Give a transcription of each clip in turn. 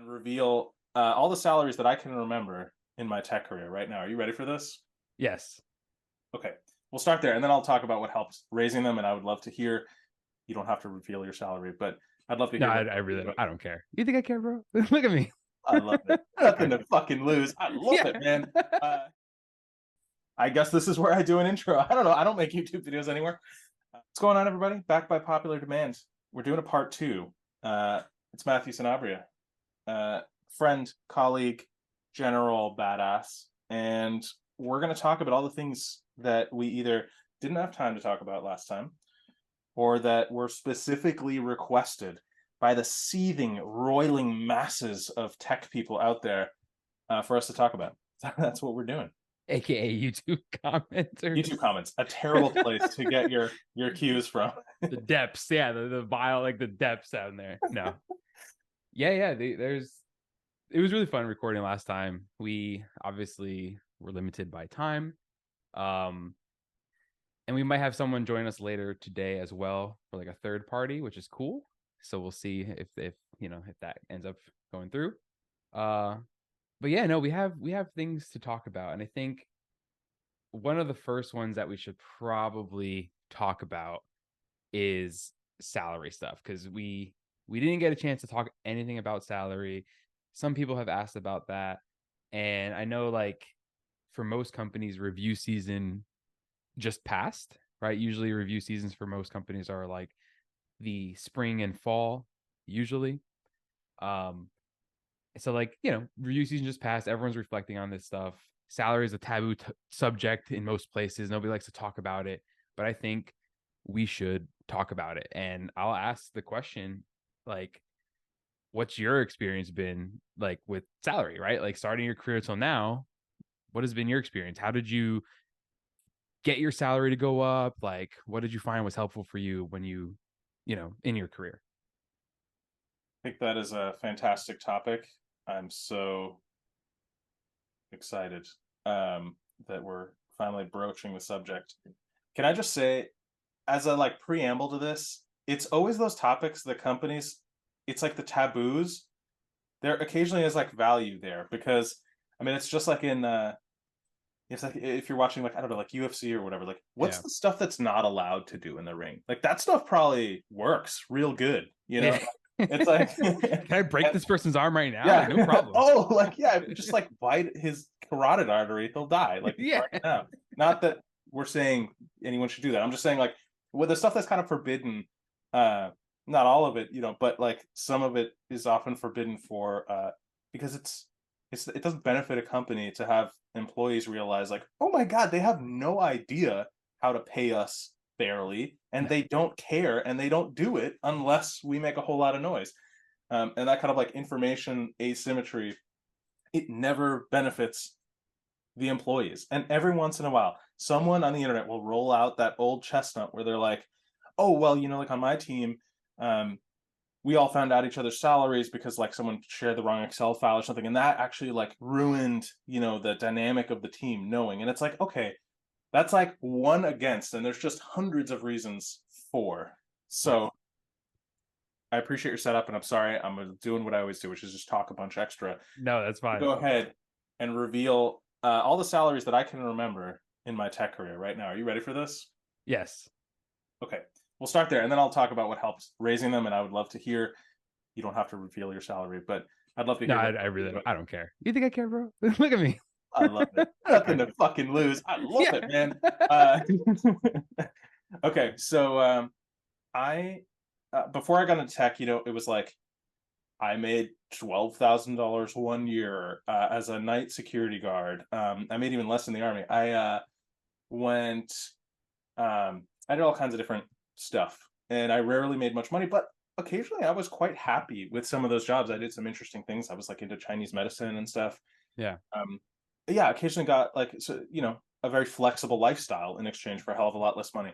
reveal all the salaries that I can remember in my tech career right now. Are you ready for this? Yes. Okay, we'll start there, and then I'll talk about what helps raising them. And I would love to hear. You don't have to reveal your salary, but I'd love to No, hear I, what. I really don't. I don't care. You think I care, bro? Look at me. I love it. Nothing to fucking lose. I love Yeah. it, man. I guess this is where I do an intro. I don't know. I don't make YouTube videos anymore. What's going on, everybody? Back by popular demand. We're doing a part two. It's Matthew Sanabria, friend, colleague, general badass, and we're going to talk about all the things that we either didn't have time to talk about last time, or that were specifically requested by the seething, roiling masses of tech people out there for us to talk about. That's what we're doing. AKA YouTube commenters. YouTube comments, a terrible place to get your cues from. The depths, yeah, the vile, like the depths down there. No. Yeah. It was really fun recording last time. We obviously were limited by time. And we might have someone join us later today as well for like a third party, which is cool. So we'll see if that ends up going through. But yeah, no, we have things to talk about, and I think one of the first ones that we should probably talk about is salary stuff, because we didn't get a chance to talk anything about salary. Some people have asked about that, and I know, like, for most companies, review season just passed, right? Usually review seasons for most companies are like the spring and fall usually. So, like, review season just passed, everyone's reflecting on this stuff. Salary is a taboo subject in most places. Nobody likes to talk about it, but I think we should talk about it. And I'll ask the question, like, what's your experience been like with salary, right? Like, starting your career till now, what has been your experience? How did you get your salary to go up? Like, what did you find was helpful for you when you in your career? I think that is a fantastic topic. I'm so excited that we're finally broaching the subject. Can I just say, as a like preamble to this, it's always those topics that companies, it's like the taboos. There occasionally is like value there, because I mean, it's just like in it's like if you're watching, like, I don't know, like UFC or whatever, like, what's Yeah. the stuff that's not allowed to do in the ring? Like, that stuff probably works real good, you know? Yeah. It's like Can I break this person's arm right now? yeah. Like, no problem. Oh, like, yeah, if you just like bite his carotid artery, he'll die. Like, Yeah. right now. Not that we're saying anyone should do that. I'm just saying, like, with the stuff that's kind of forbidden, not all of it, but like some of it is often forbidden for because it doesn't benefit a company to have employees realize, like, oh my God, they have no idea how to pay us fairly, and No. they don't care, and they don't do it unless we make a whole lot of noise. And that kind of like information asymmetry, it never benefits the employees. And every once in a while, someone on the internet will roll out that old chestnut where they're like, oh, well, like on my team, we all found out each other's salaries because like someone shared the wrong Excel file or something. And that actually like ruined, the dynamic of the team knowing. And it's like, okay, that's like one against, and there's just hundreds of reasons for. So Right. I appreciate your setup, and I'm sorry, I'm doing what I always do, which is just talk a bunch extra. No, that's fine. Go ahead and reveal all the salaries that I can remember in my tech career right now. Are you ready for this? Yes. Okay, we'll start there, and then I'll talk about what helps raising them, and I would love to hear. You don't have to reveal your salary, but I'd love to No, hear I, what. I really don't. I don't care. You think I care, bro? Look at me. I love it. I don't Nothing care. to fucking lose. I love Yeah. it, man. Okay, so I before I got into tech, it was like I made $12,000 one year as a night security guard. I made even less in the army. I went. I did all kinds of different stuff, and I rarely made much money, but occasionally I was quite happy with some of those jobs. I did some interesting things. I was like into Chinese medicine and stuff. Yeah. Yeah, occasionally got like, so, a very flexible lifestyle in exchange for a hell of a lot less money.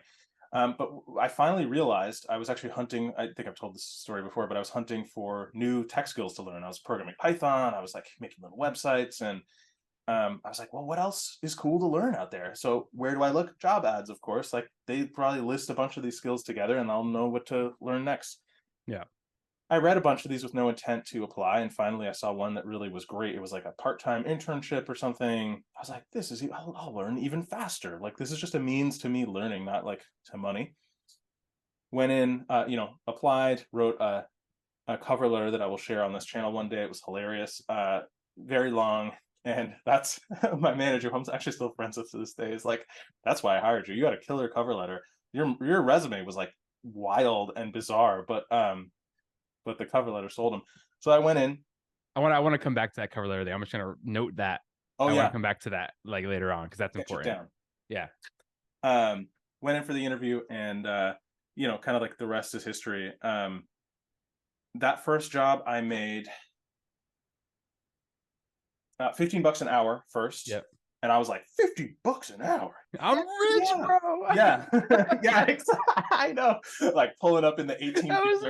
But I finally realized I was actually hunting. I think I've told this story before, but I was hunting for new tech skills to learn. I was programming Python. I was like making little websites, and I was like, well, what else is cool to learn out there? So where do I look? Job ads, of course. Like, they probably list a bunch of these skills together, and I'll know what to learn next. Yeah. I read a bunch of these with no intent to apply, and finally I saw one that really was great. It was like a part-time internship or something. I was like, this is I'll learn even faster. Like this is just a means to me learning, not like to money. Went in, applied, wrote a cover letter that I will share on this channel one day. It was hilarious, very long, and that's my manager, who I'm actually still friends with to this day, is like, "That's why I hired you. You had a killer cover letter. Your resume was like wild and bizarre, but the cover letter sold him." So I went in. I want to come back to that cover letter there. I'm just gonna note that. Oh I want to yeah, come back to that like later on because that's sketch it important. down. Yeah. Went in for the interview, and kind of like the rest is history. That first job I made $15 an hour first, Yep. and I was like, $50 an hour. I'm rich, Yeah. bro. Yeah. Yeah, I know. Like pulling up in the 18. That was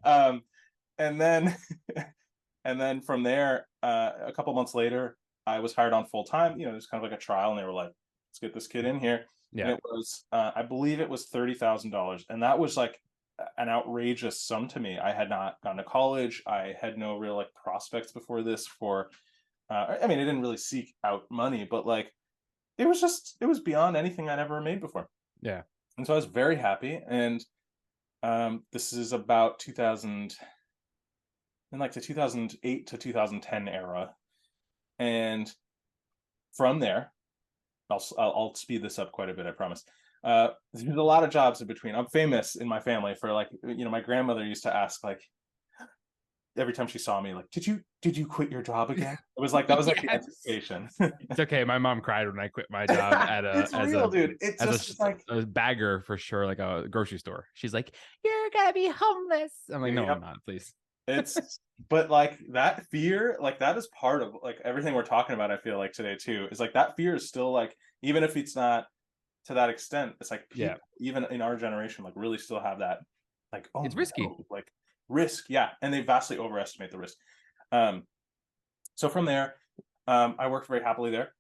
me. And then and then from there, a couple months later, I was hired on full time. It was kind of like a trial, and they were like, let's get this kid in here. And Yeah. it was, I believe it was $30,000. And that was like an outrageous sum to me. I had not gone to college. I had no real like prospects before this I didn't really seek out money, but like it was beyond anything I'd ever made before. Yeah. And so I was very happy. And this is about 2000, in like the 2008 to 2010 era. And from there, I'll speed this up quite a bit, I promise. There's a lot of jobs in between. I'm famous in my family for like, my grandmother used to ask like every time she saw me, like, did you quit your job again? It was like that was like the Yes. anticipation. It's okay. My mom cried when I quit my job at It's real, dude. It's just like a bagger for sure, like a grocery store. She's like, "You're gonna be homeless." I'm like, "No, yep. I'm not. Please." But like that fear, like that is part of like everything we're talking about. I feel like today too is like that fear is still like, even if it's not to that extent, it's like Yeah. people even in our generation like really still have that like, oh It's my risky. God, like risk, yeah, and they vastly overestimate the risk. So from there, I worked very happily there.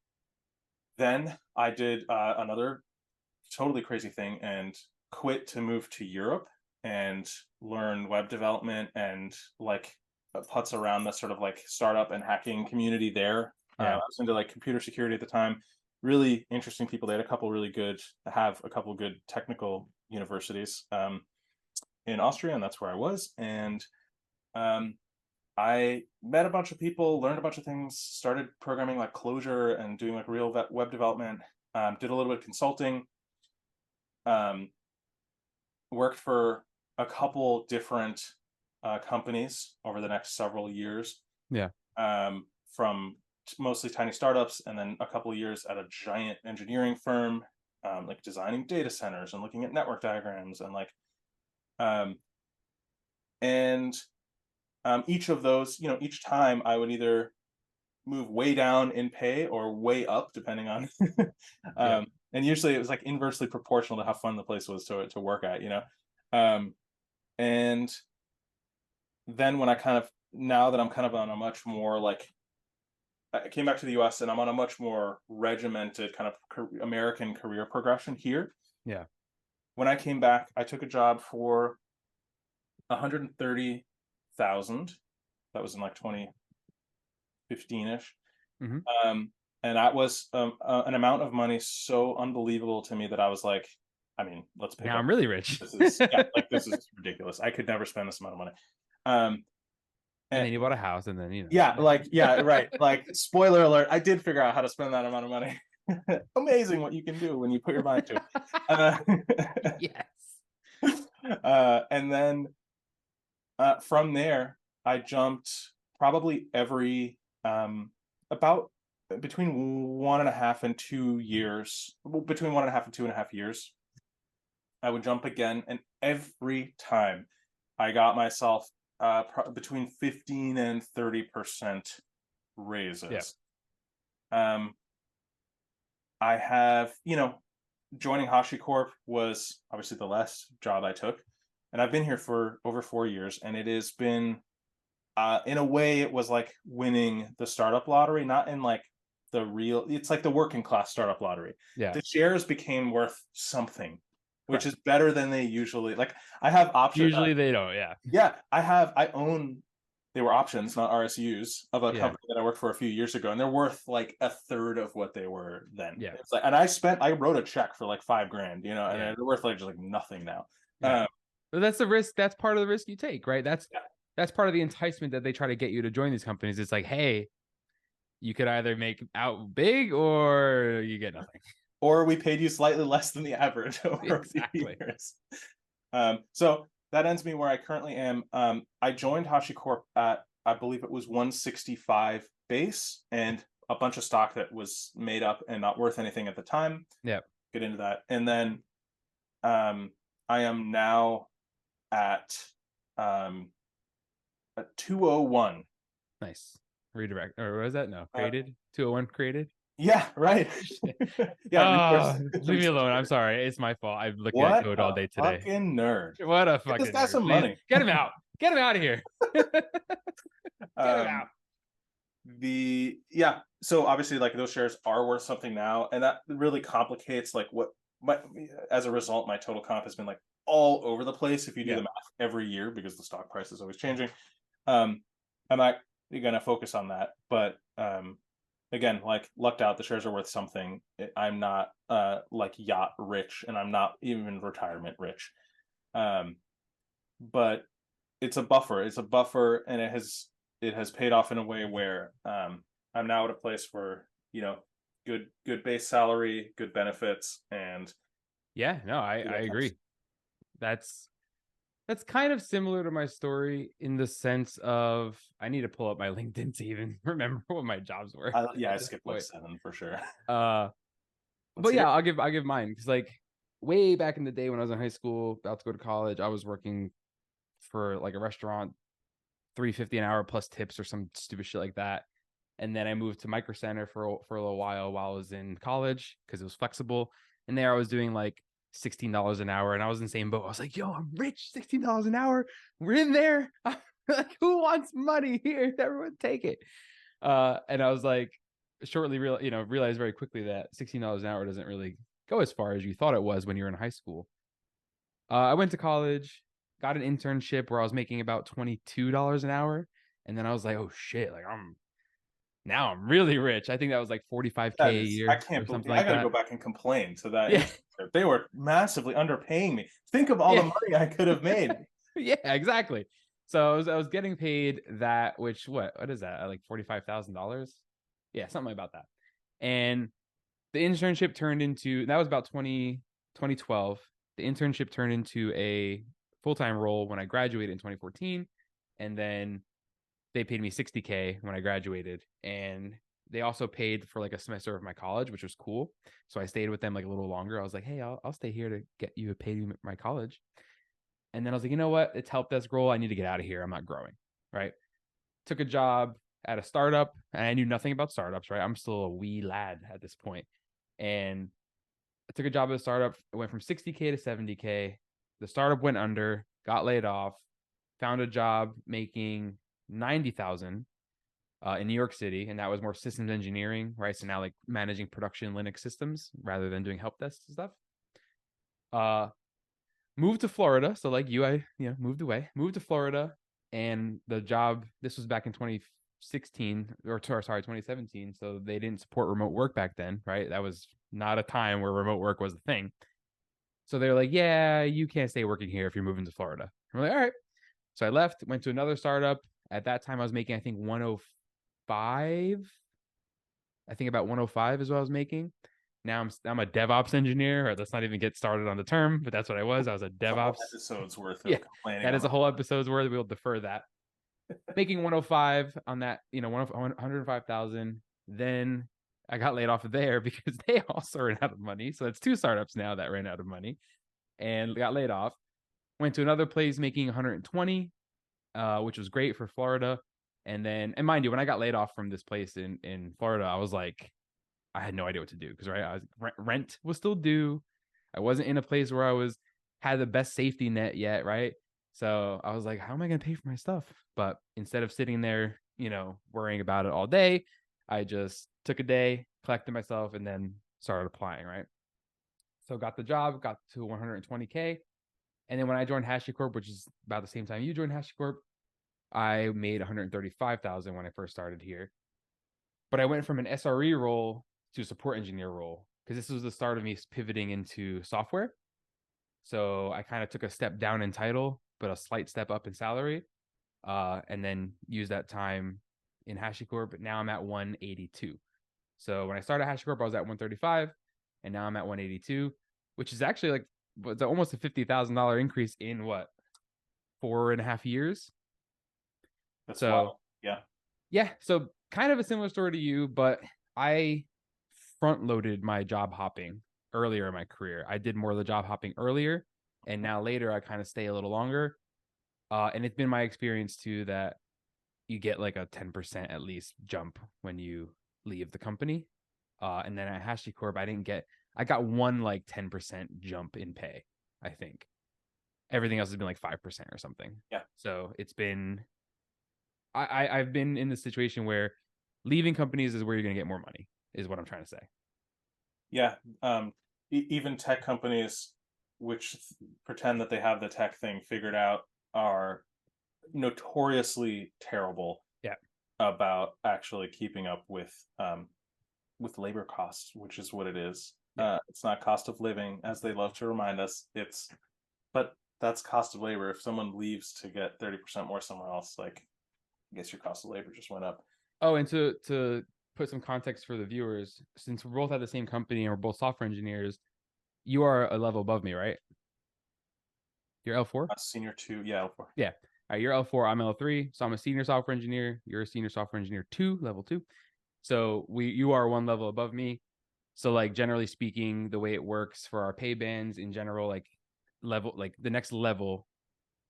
Then I did another totally crazy thing and quit to move to Europe and learn web development and like putts around the sort of like startup and hacking community there. I Yeah. was into like computer security at the time. Really interesting people. They had a couple good technical universities in Austria, and that's where I was. And um, I met a bunch of people, learned a bunch of things, started programming like Clojure and doing like real web development. Did a little bit of consulting. Um, Worked for a couple different companies over the next several years. Yeah. From mostly tiny startups, and then a couple of years at a giant engineering firm, like designing data centers and looking at network diagrams and like, and each of those, each time I would either move way down in pay or way up, depending on, Yeah. and usually it was like inversely proportional to how fun the place was to work at. Um, and then when now that I'm kind of on a much more like, I came back to the US and I'm on a much more regimented kind of American career progression here. Yeah. When I came back, I took a job for 130,000. That was in like 2015-ish. Mm-hmm. And that was an amount of money so unbelievable to me that I was like, let's pick Now up. I'm really rich. This is ridiculous. I could never spend this amount of money. And then you bought a house, and then Yeah, right. Like, spoiler alert, I did figure out how to spend that amount of money. Amazing what you can do when you put your mind to it. Yes. And then from there, I jumped probably every about between 1.5 and 2 years, between 1.5 and 2.5 years, I would jump again, and every time I got myself between 15 and 30% raises. Yeah. I have, joining HashiCorp was obviously the last job I took, and I've been here for over 4 years, and it has been, in a way, it was like winning the startup lottery, not in like it's like the working class startup lottery. Yeah. The shares became worth something which is better than they usually like. I have options. Usually they don't. Yeah. Yeah, I own. They were options, not RSUs, of a Yeah. company that I worked for a few years ago, and they're worth like a third of what they were then. Yeah. It's like, and I wrote a check for like $5,000, you know, and Yeah. they're worth like just like nothing now. Yeah. Um, But that's the risk. That's part of the risk you take, right? yeah. That's part of the enticement that they try to get you to join these companies. It's like, hey, you could either make out big or you get nothing. Or we paid you slightly less than the average over a few Exactly. years. So that ends me where I currently am. I joined HashiCorp at, I believe it was 165 base and a bunch of stock that was made up and not worth anything at the time. Yeah. Get into that. And then I am now at um, 201. Nice. Redirect. Or what was that? No. Uh, Created. 201 created. yeah, right. Yeah, Oh, leave me resource alone. I'm sharing. sorry. It's my fault. I'm looking at What code all a day today. fucking nerd. What a Get this fucking guy nerd. some Please money. get him out. Get him out of here. Get him Um, out. so obviously like those shares are worth something now, and that really complicates like what my, as a result, my total comp has been like all over the place if you do Yeah. the math every year because the stock price is always changing. I'm not gonna focus on that, but again, like lucked out, the shares are worth something. I'm not like yacht rich, and I'm not even retirement rich. But it's a buffer. It's a buffer, and it has paid off in a way where I'm now at a place where good base salary, good benefits, and Yeah, no, I agree. That's kind of similar to my story in the sense of I need to pull up my LinkedIn to even remember what my jobs were I at this skipped like point. 7 for sure. But yeah, I'll give mine because like way back in the day when I was in high school, about to go to college, I was working for like a restaurant, $3.50 an hour plus tips or some stupid shit like that. And then I moved to Micro Center for a little while I was in college because it was flexible. And there I was doing like $16 an hour, and I was in the same boat. I was like, "Yo, I'm rich, $16 an hour. We're in there. Like, who wants money here? Everyone take it." And I was like, shortly realized very quickly that $16 an hour doesn't really go as far as you thought it was when you were in high school. I went to college, got an internship where I was making about $22 an hour, and then I was like, "Oh shit! Like I'm really rich." I think that was like 45K a I year can't or believe something I like got to that. go back and complain to that. Yeah, They were massively underpaying me. Think of all the yeah, money I could have made. yeah, exactly. So I was getting paid that, which what is that? Like $45,000? Yeah, something about that. And the internship turned into that was about 2012. The internship turned into a full-time role when I graduated in 2014, and then they paid me 60K when I graduated, and they also paid for like a semester of my college, which was cool. So I stayed with them like a little longer. I was like, "Hey, I'll stay here to get you pay you my college." And then I was like, "You know what? It's help desk role. I need to get out of here. I'm not growing." Right. Took a job at a startup, and I knew nothing about startups. Right. I'm still a wee lad at this point, and I took a job at a startup. It went from 60K to 70K. The startup went under, got laid off, found a job making 90,000 in New York City, and that was more systems engineering, right? So now like managing production Linux systems rather than doing help desk stuff. Uh, moved to Florida, so like I moved away, moved to Florida, and the job. This was back in 2016 or sorry 2017, so they didn't support remote work back then, right? That was not a time where remote work was the thing. So they're like, "Yeah, you can't stay working here if you're moving to Florida." I'm like, "All right." So I left, went to another startup. At that time, I was making I think 105. I think about 105 is what I was making. Now I'm a DevOps engineer, or let's not even get started on the term, but that's what I was. I was a It's a whole DevOps. episode's worth Yeah, of complaining that on is the a whole pod. episode's worth. We'll defer that. Making 105 on that, 105,000. Then I got laid off of there because they also ran out of money. So it's two startups now that ran out of money and got laid off. Went to another place making 120, which was great for Florida. And mind you, when I got laid off from this place in Florida, I was like, I had no idea what to do because rent was still due. I wasn't in a place where had the best safety net yet, right? So I was like, how am I going to pay for my stuff? But instead of sitting there, worrying about it all day, I just took a day, collected myself, and then started applying, right? So got the job, got to 120K. And then when I joined HashiCorp, which is about the same time you joined HashiCorp, I made 135,000 when I first started here. But I went from an SRE role to a support engineer role because this was the start of me pivoting into software. So I kind of took a step down in title, but a slight step up in salary, and then used that time in HashiCorp. But now I'm at 182. So when I started HashiCorp, I was at 135, and now I'm at 182, which is actually like it's almost a $50,000 increase in what 4.5 years. That's So wild. Yeah. yeah, so kind of a similar story to you, but I front loaded my job hopping earlier in my career. I did more of the job hopping earlier, and now later I kind of stay a little longer. And it's been my experience too that you get like a 10% at least jump when you leave the company. And then at HashiCorp, I got one like 10% jump in pay, I think. Everything else has been like 5% or something. Yeah. So it's been, I've been in the situation where leaving companies is where you're going to get more money, is what I'm trying to say. Yeah. Even tech companies which pretend that they have the tech thing figured out are notoriously terrible Yeah. about actually keeping up with labor costs, which is what it is. Yeah. It's not cost of living, as they love to remind us. But that's cost of labor. If someone leaves to get 30% more somewhere else, like I guess your cost of labor just went up. Oh, and to put some context for the viewers, since we're both at the same company and we're both software engineers, you are a level above me, right? You're L4? Senior two, yeah, L4. Yeah. All right, you're L4, I'm L3. So I'm a senior software engineer. You're a senior software engineer two, level two. So you are one level above me. So like generally speaking, the way it works for our pay bands in general, like the next level,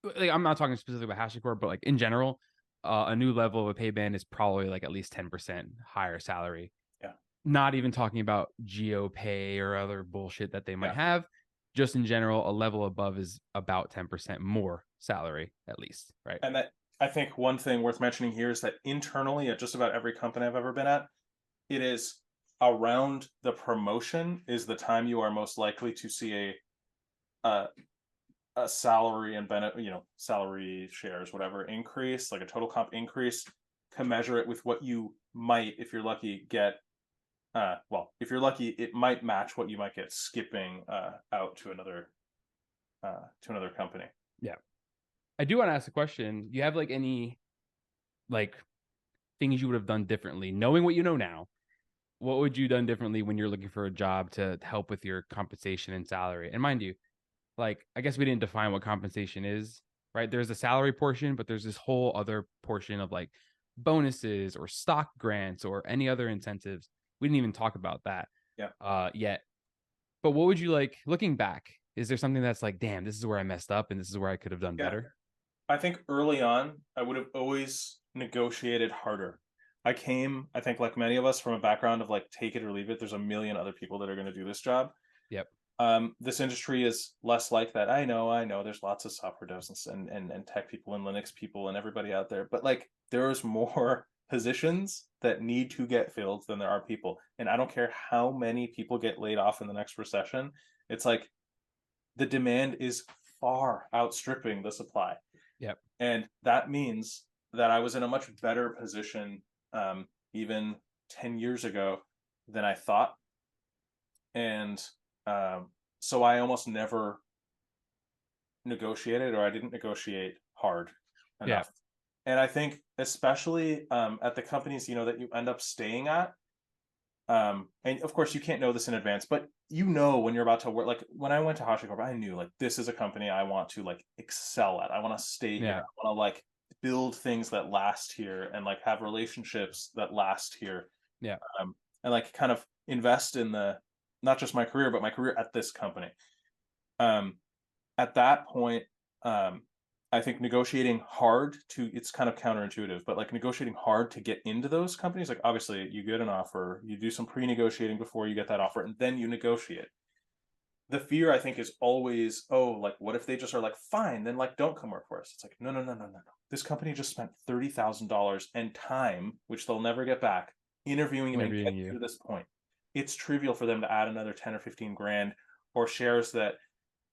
like I'm not talking specifically about HashiCorp, but like in general, a new level of a pay band is probably like at least 10% higher salary. Yeah. Not even talking about geo pay or other bullshit that they might Yeah. have. Just in general, a level above is about 10% more salary, at least, right? And that I think one thing worth mentioning here is that internally at just about every company I've ever been at, it is around the promotion is the time you are most likely to see a a salary and benefit, salary shares, whatever increase, like a total comp increase, commensurate with what you might, if you're lucky, get. Well, if you're lucky, it might match what you might get skipping out to another company. Yeah. I do want to ask a question. Do you have like any like things you would have done differently, knowing what you know now? What would you done differently when you're looking for a job to help with your compensation and salary? And mind you, like I guess we didn't define what compensation is, right? There's a salary portion, but there's this whole other portion of like bonuses or stock grants or any other incentives. We didn't even talk about that Yeah. yet. But what would you like looking back? Is there something that's like, damn, this is where I messed up and this is where I could have done Yeah. better? I think early on, I would have always negotiated harder. I came, I think, like many of us, from a background of like take it or leave it. There's a million other people that are going to do this job. Yep. This industry is less like that. I know. There's lots of software devs and tech people and Linux people and everybody out there, but like there's more positions that need to get filled than there are people. And I don't care how many people get laid off in the next recession. It's like the demand is far outstripping the supply. Yep. And that means that I was in a much better position even 10 years ago than I thought. And so I almost never negotiated, or I didn't negotiate hard Yeah. enough. And I think especially at the companies, that you end up staying at, and of course you can't know this in advance, but when you're about to work. Like when I went to HashiCorp, I knew like this is a company I want to like excel at. I want to stay here. Yeah. I want to like build things that last here and like have relationships that last here. Yeah. And like kind of invest in the not just my career, but my career at this company. At that point, I think negotiating hard it's kind of counterintuitive, but like negotiating hard to get into those companies, like obviously you get an offer, you do some pre-negotiating before you get that offer, and then you negotiate. The fear, I think, is always, oh, like what if they just are like, fine, then like don't come work for us. It's like, no. This company just spent $30,000 and time, which they'll never get back, interviewing you and get you. to this point. It's trivial for them to add another 10 or 15 grand or shares that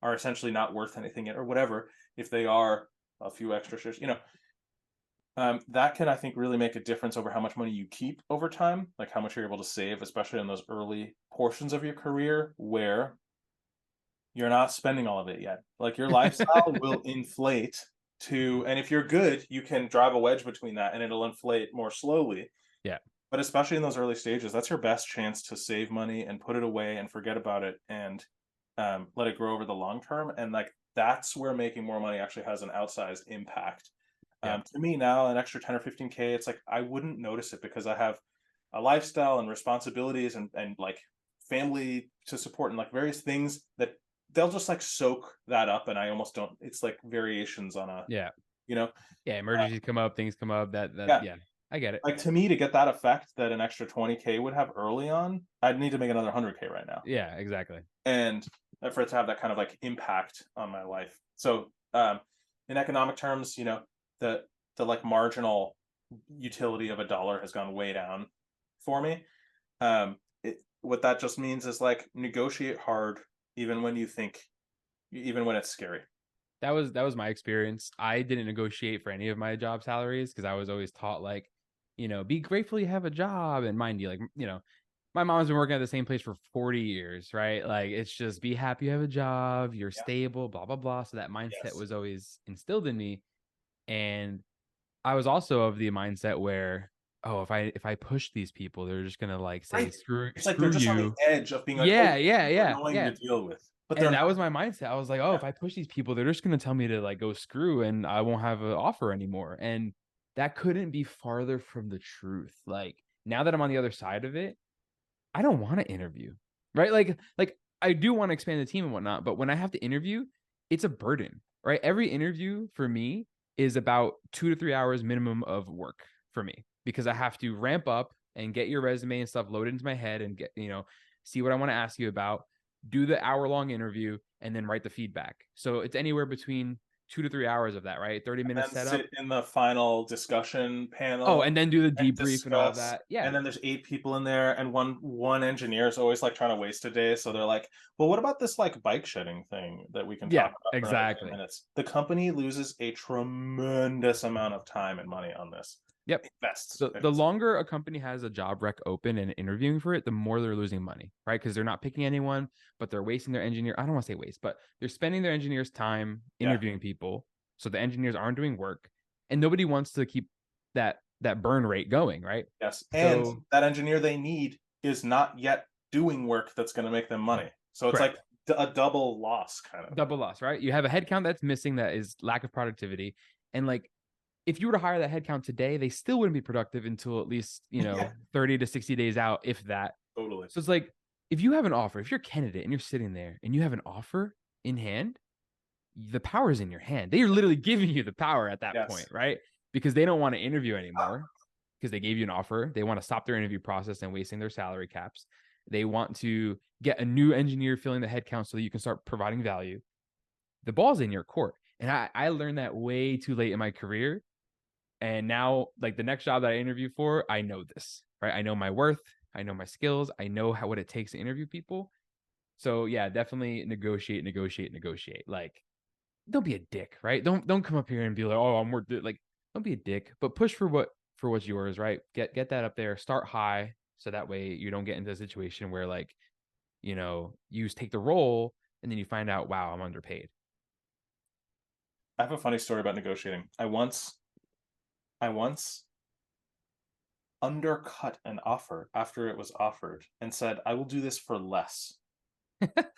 are essentially not worth anything yet, or whatever, if they are a few extra shares, that can, I think, really make a difference over how much money you keep over time, like how much you're able to save, especially in those early portions of your career where you're not spending all of it yet. Like your lifestyle will inflate and if you're good, you can drive a wedge between that and it'll inflate more slowly. Yeah. But especially in those early stages, that's your best chance to save money and put it away and forget about it and let it grow over the long term. And like that's where making more money actually has an outsized impact. Yeah. To me now, an extra 10 or 15K, it's like I wouldn't notice it because I have a lifestyle and responsibilities and like family to support and like various things that they'll just like soak that up. And I almost don't, it's like variations on a, Yeah. you know, Yeah. Emergencies come up, things come up. yeah. Yeah, I get it. Like to me, to get that effect that an extra 20K would have early on, I'd need to make another 100K right now. Yeah, exactly. And for it to have that kind of like impact on my life. So in economic terms, the like marginal utility of a dollar has gone way down for me. What that just means is like negotiate hard, even when even when it's scary. That was my experience. I didn't negotiate for any of my job salaries because I was always taught like, be grateful you have a job. And mind you, like, my mom's been working at the same place for 40 years, right? Like it's just be happy you have a job, you're Yeah. stable, blah, blah, blah. So that mindset Yes. was always instilled in me. And I was also of the mindset where, oh, if I push these people, they're just gonna like say Right. screw It's like they're screw just on the you. edge of being like, oh, Yeah, yeah, you're yeah, annoying yeah. to deal with. But they're And not. that was my mindset. I was like, oh, Yeah. if I push these people, they're just gonna tell me to like go screw, and I won't have an offer anymore. And that couldn't be farther from the truth. Like now that I'm on the other side of it, I don't want to interview, right? Like I do want to expand the team and whatnot, but when I have to interview, it's a burden, right? Every interview for me is about 2 to 3 hours minimum of work for me because I have to ramp up and get your resume and stuff loaded into my head and get, see what I want to ask you about, do the hour-long interview, and then write the feedback. So it's anywhere between 2 to 3 hours of that, right? 30 minutes And then setup. sit in the final discussion Oh, panel and then do the and debrief and all discuss. that. Yeah. And then there's 8 people in there, and one engineer is always like trying to waste a day. So they're like, "Well, what about this like bike shedding thing that we can Yeah, talk about for another 10 exactly. minutes?" The company loses a tremendous amount of time and money on this. Yep. Invests. The longer a company has a job rec open and interviewing for it, the more they're losing money, right? Because they're not picking anyone, but they're wasting their engineer. I don't want to say waste, but they're spending their engineers' time Yeah. interviewing people, so the engineers aren't doing work, and nobody wants to keep that burn rate going, right? Yes. And So that engineer they need is not yet doing work that's going to make them money. So it's like correct, a double loss kind of. double loss, right? You have a headcount that's missing that is lack of productivity, and like if you were to hire that headcount today, they still wouldn't be productive until at least, Yeah, 30 to 60 days out, if that. totally. So it's like, if you have an offer, if you're a candidate and you're sitting there and you have an offer in hand, the power is in your hand. They are literally giving you the power at that Yes. point, right? Because they don't want to interview anymore because they gave you an offer. They want to stop their interview process and wasting their salary caps. They want to get a new engineer filling the headcount so that you can start providing value. The ball's in your court. And I learned that way too late in my career. And now, like the next job that I interview for, I know this, right? I know my worth. I know my skills. I know what it takes to interview people. So yeah, definitely negotiate, negotiate, negotiate. Like, don't be a dick, right? Don't come up here and be like, oh, I'm worth it. Like, don't be a dick, but push for what's yours, right? Get that up there. Start high, so that way you don't get into a situation where like, you take the role and then you find out, wow, I'm underpaid. I have a funny story about negotiating. I once undercut an offer after it was offered and said, I will do this for less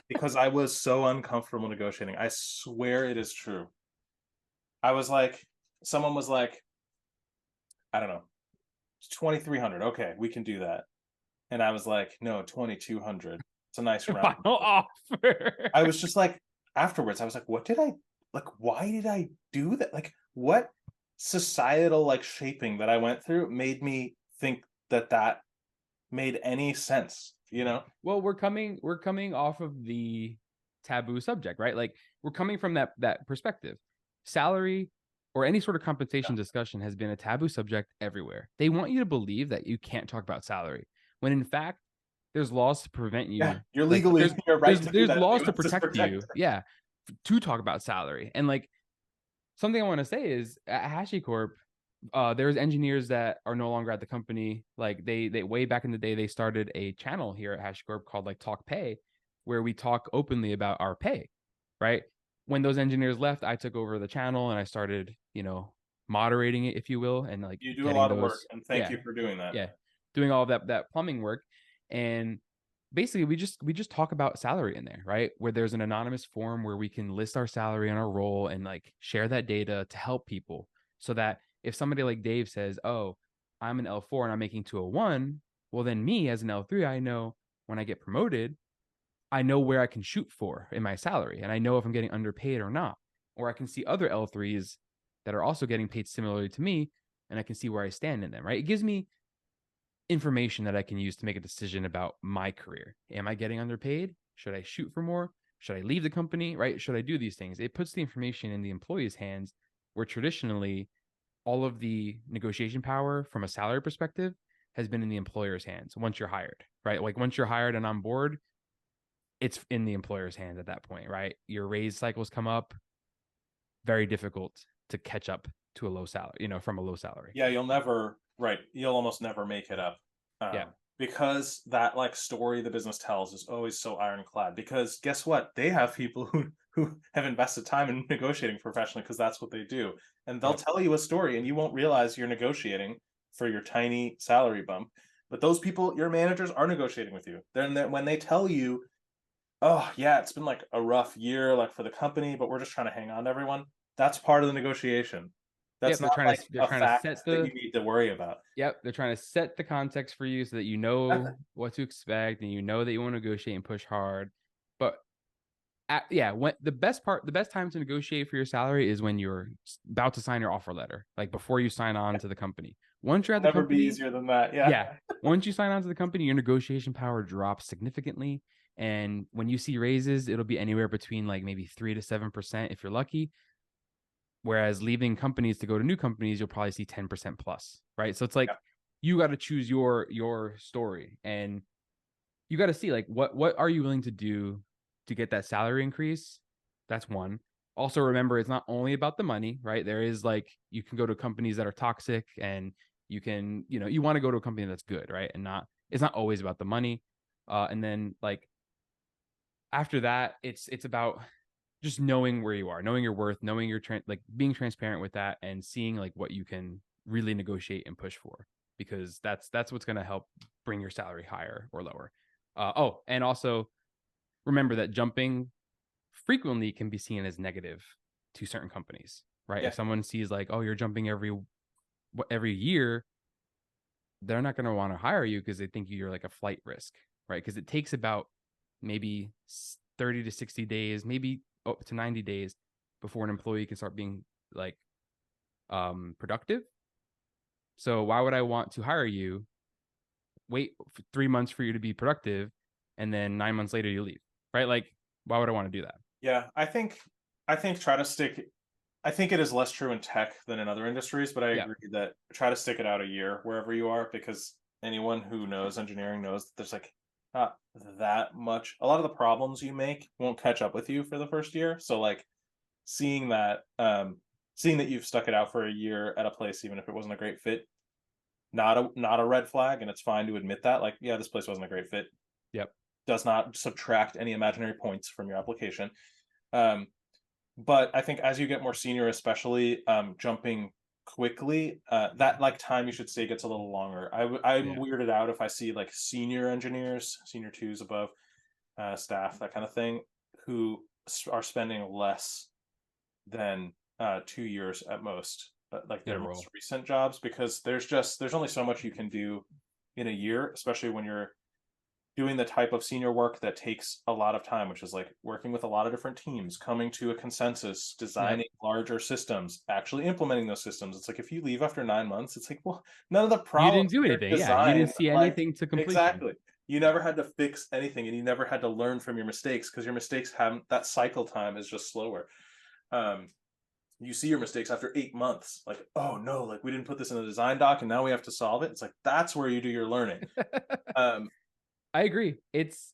because I was so uncomfortable negotiating. I swear it is true. I was like, someone was like, I don't know, 2,300. Okay, we can do that. And I was like, no, 2,200. It's a nice round. Final offer. I was just like, afterwards, I was like, why did I do that? Like, what societal like shaping that I went through made me think that made any sense, Well, we're coming off of the taboo subject, right? Like we're coming from that perspective. Salary or any sort of compensation discussion has been a taboo subject everywhere. They want you to believe that you can't talk about salary, when in fact there's laws to prevent Yeah, you. you're Like legally you're right to do there's that. The laws to US is protect you. protected. Yeah, to talk about salary. And like something I want to say is at HashiCorp, there's engineers that are no longer at the company. Like they way back in the day, they started a channel here at HashiCorp called like Talk Pay, where we talk openly about our pay, right? When those engineers left, I took over the channel and I started, moderating it, if you will, and like You do a getting lot of work, those, and thank yeah, you for doing that. yeah, doing all that plumbing work. And basically we just talk about salary in there, right? Where there's an anonymous form where we can list our salary and our role and like share that data to help people, so that if somebody like Dave says, oh, I'm an L4 and I'm making 201, well, then me as an L3, I know when I get promoted, I know where I can shoot for in my salary, and I know if I'm getting underpaid or not. Or I can see other L3s that are also getting paid similarly to me, and I can see where I stand in them, right? It gives me information that I can use to make a decision about my career. Am I getting underpaid? Should I shoot for more? Should I leave the company? Right? Should I do these things? It puts the information in the employee's hands, where traditionally all of the negotiation power from a salary perspective has been in the employer's hands once you're hired, right? Like once you're hired and on board, it's in the employer's hands at that point, right? Your raise cycles come up, very difficult to catch up to a low salary, from a low salary. Yeah, you'll never right. You'll almost never make it up, Yeah. because that like story the business tells is always so ironclad. Because guess what? They have people who have invested time in negotiating professionally because that's what they do, and they'll Yep. tell you a story, and you won't realize you're negotiating for your tiny salary bump. But those people, your managers, are negotiating with you. Then when they tell you, "Oh yeah, it's been like a rough year, like for the company, but we're just trying to hang on to everyone." That's part of the negotiation. That's Yep. not like They're a trying to fact set that the you need to worry about. Yep, they're trying to set the context for you so that you know what to expect and you know that you want to negotiate and push hard. But yeah, when the best time to negotiate for your salary is when you're about to sign your offer letter, like before you sign on to the company. Once you're at It'll the never be company, easier than that. Yeah. yeah, once you sign on to the company, your negotiation power drops significantly. And when you see raises, it'll be anywhere between like maybe 3 to 7% if you're lucky. Whereas leaving companies to go to new companies, you'll probably see 10% plus, right? So it's like Yeah. you got to choose your story, and you got to see like what are you willing to do to get that salary increase. That's one. Also remember, it's not only about the money, right? There is like you can go to companies that are toxic, and you can, you want to go to a company that's good, right? And not it's not always about the money. And then like after that, it's about just knowing where you are, knowing your worth, knowing your like being transparent with that, and seeing like what you can really negotiate and push for, because that's what's going to help bring your salary higher or lower. Oh, and also remember that jumping frequently can be seen as negative to certain companies, right? Yeah. If someone sees like, oh, you're jumping every year, they're not going to want to hire you because they think you're like a flight risk, right? Because it takes about maybe 30 to 60 days, maybe up to 90 days before an employee can start being like productive. So why would I want to hire you, wait for 3 months for you to be productive, and then 9 months later you leave, right? Like, why would I want to do that? Yeah. I think try to stick I think it is less true in tech than in other industries, but I Yeah. agree that try to stick it out a year wherever you are, because anyone who knows engineering knows that there's like not that much. A lot of the problems you make won't catch up with you for the first year. So like seeing that seeing that you've stuck it out for a year at a place, even if it wasn't a great fit, not a red flag, and it's fine to admit that. Like, yeah, this place wasn't a great fit. Yep. Does not subtract any imaginary points from your application. Um, but I think as you get more senior, especially jumping quickly, that like time you should say gets a little longer. I'm Yeah. weirded out if I see like senior engineers, senior twos above, staff, that kind of thing, who are spending less than 2 years at most, like In their a most role. recent jobs, because there's only so much you can do in a year, especially when you're doing the type of senior work that takes a lot of time, which is like working with a lot of different teams, coming to a consensus, Yep. designing larger systems, actually implementing those systems. It's like if you leave after 9 months, it's like, well, none of the You didn't problems do in your anything. Yeah. You didn't design, see like anything to completion. exactly. You never had to fix anything, and you never had to learn from your mistakes, because your mistakes haven't, that cycle time is just slower. Um, you see your mistakes after 8 months, like, oh no, like we didn't put this in the design doc and now we have to solve it. It's like that's where you do your learning. Um, I agree. It's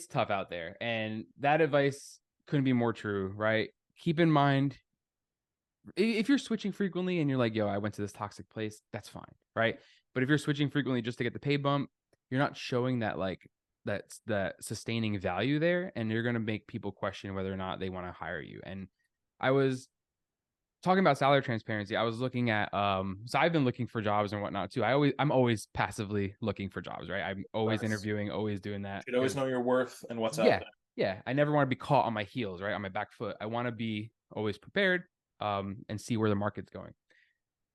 tough out there, and that advice couldn't be more true, right? Keep in mind, if you're switching frequently and you're like, yo, I went to this toxic place, that's fine, right? But if you're switching frequently just to get the pay bump, you're not showing that like that's that sustaining value there, and you're gonna make people question whether or not they want to hire you. And I was talking about salary transparency. I was looking at so I've been looking for jobs and whatnot too. I'm always passively looking for jobs, right? I'm always Nice. interviewing, always doing You that should always because know your worth and what's out yeah, there. yeah. I never want to be caught on my heels, right? On my back foot. I want to be always prepared and see where the market's going.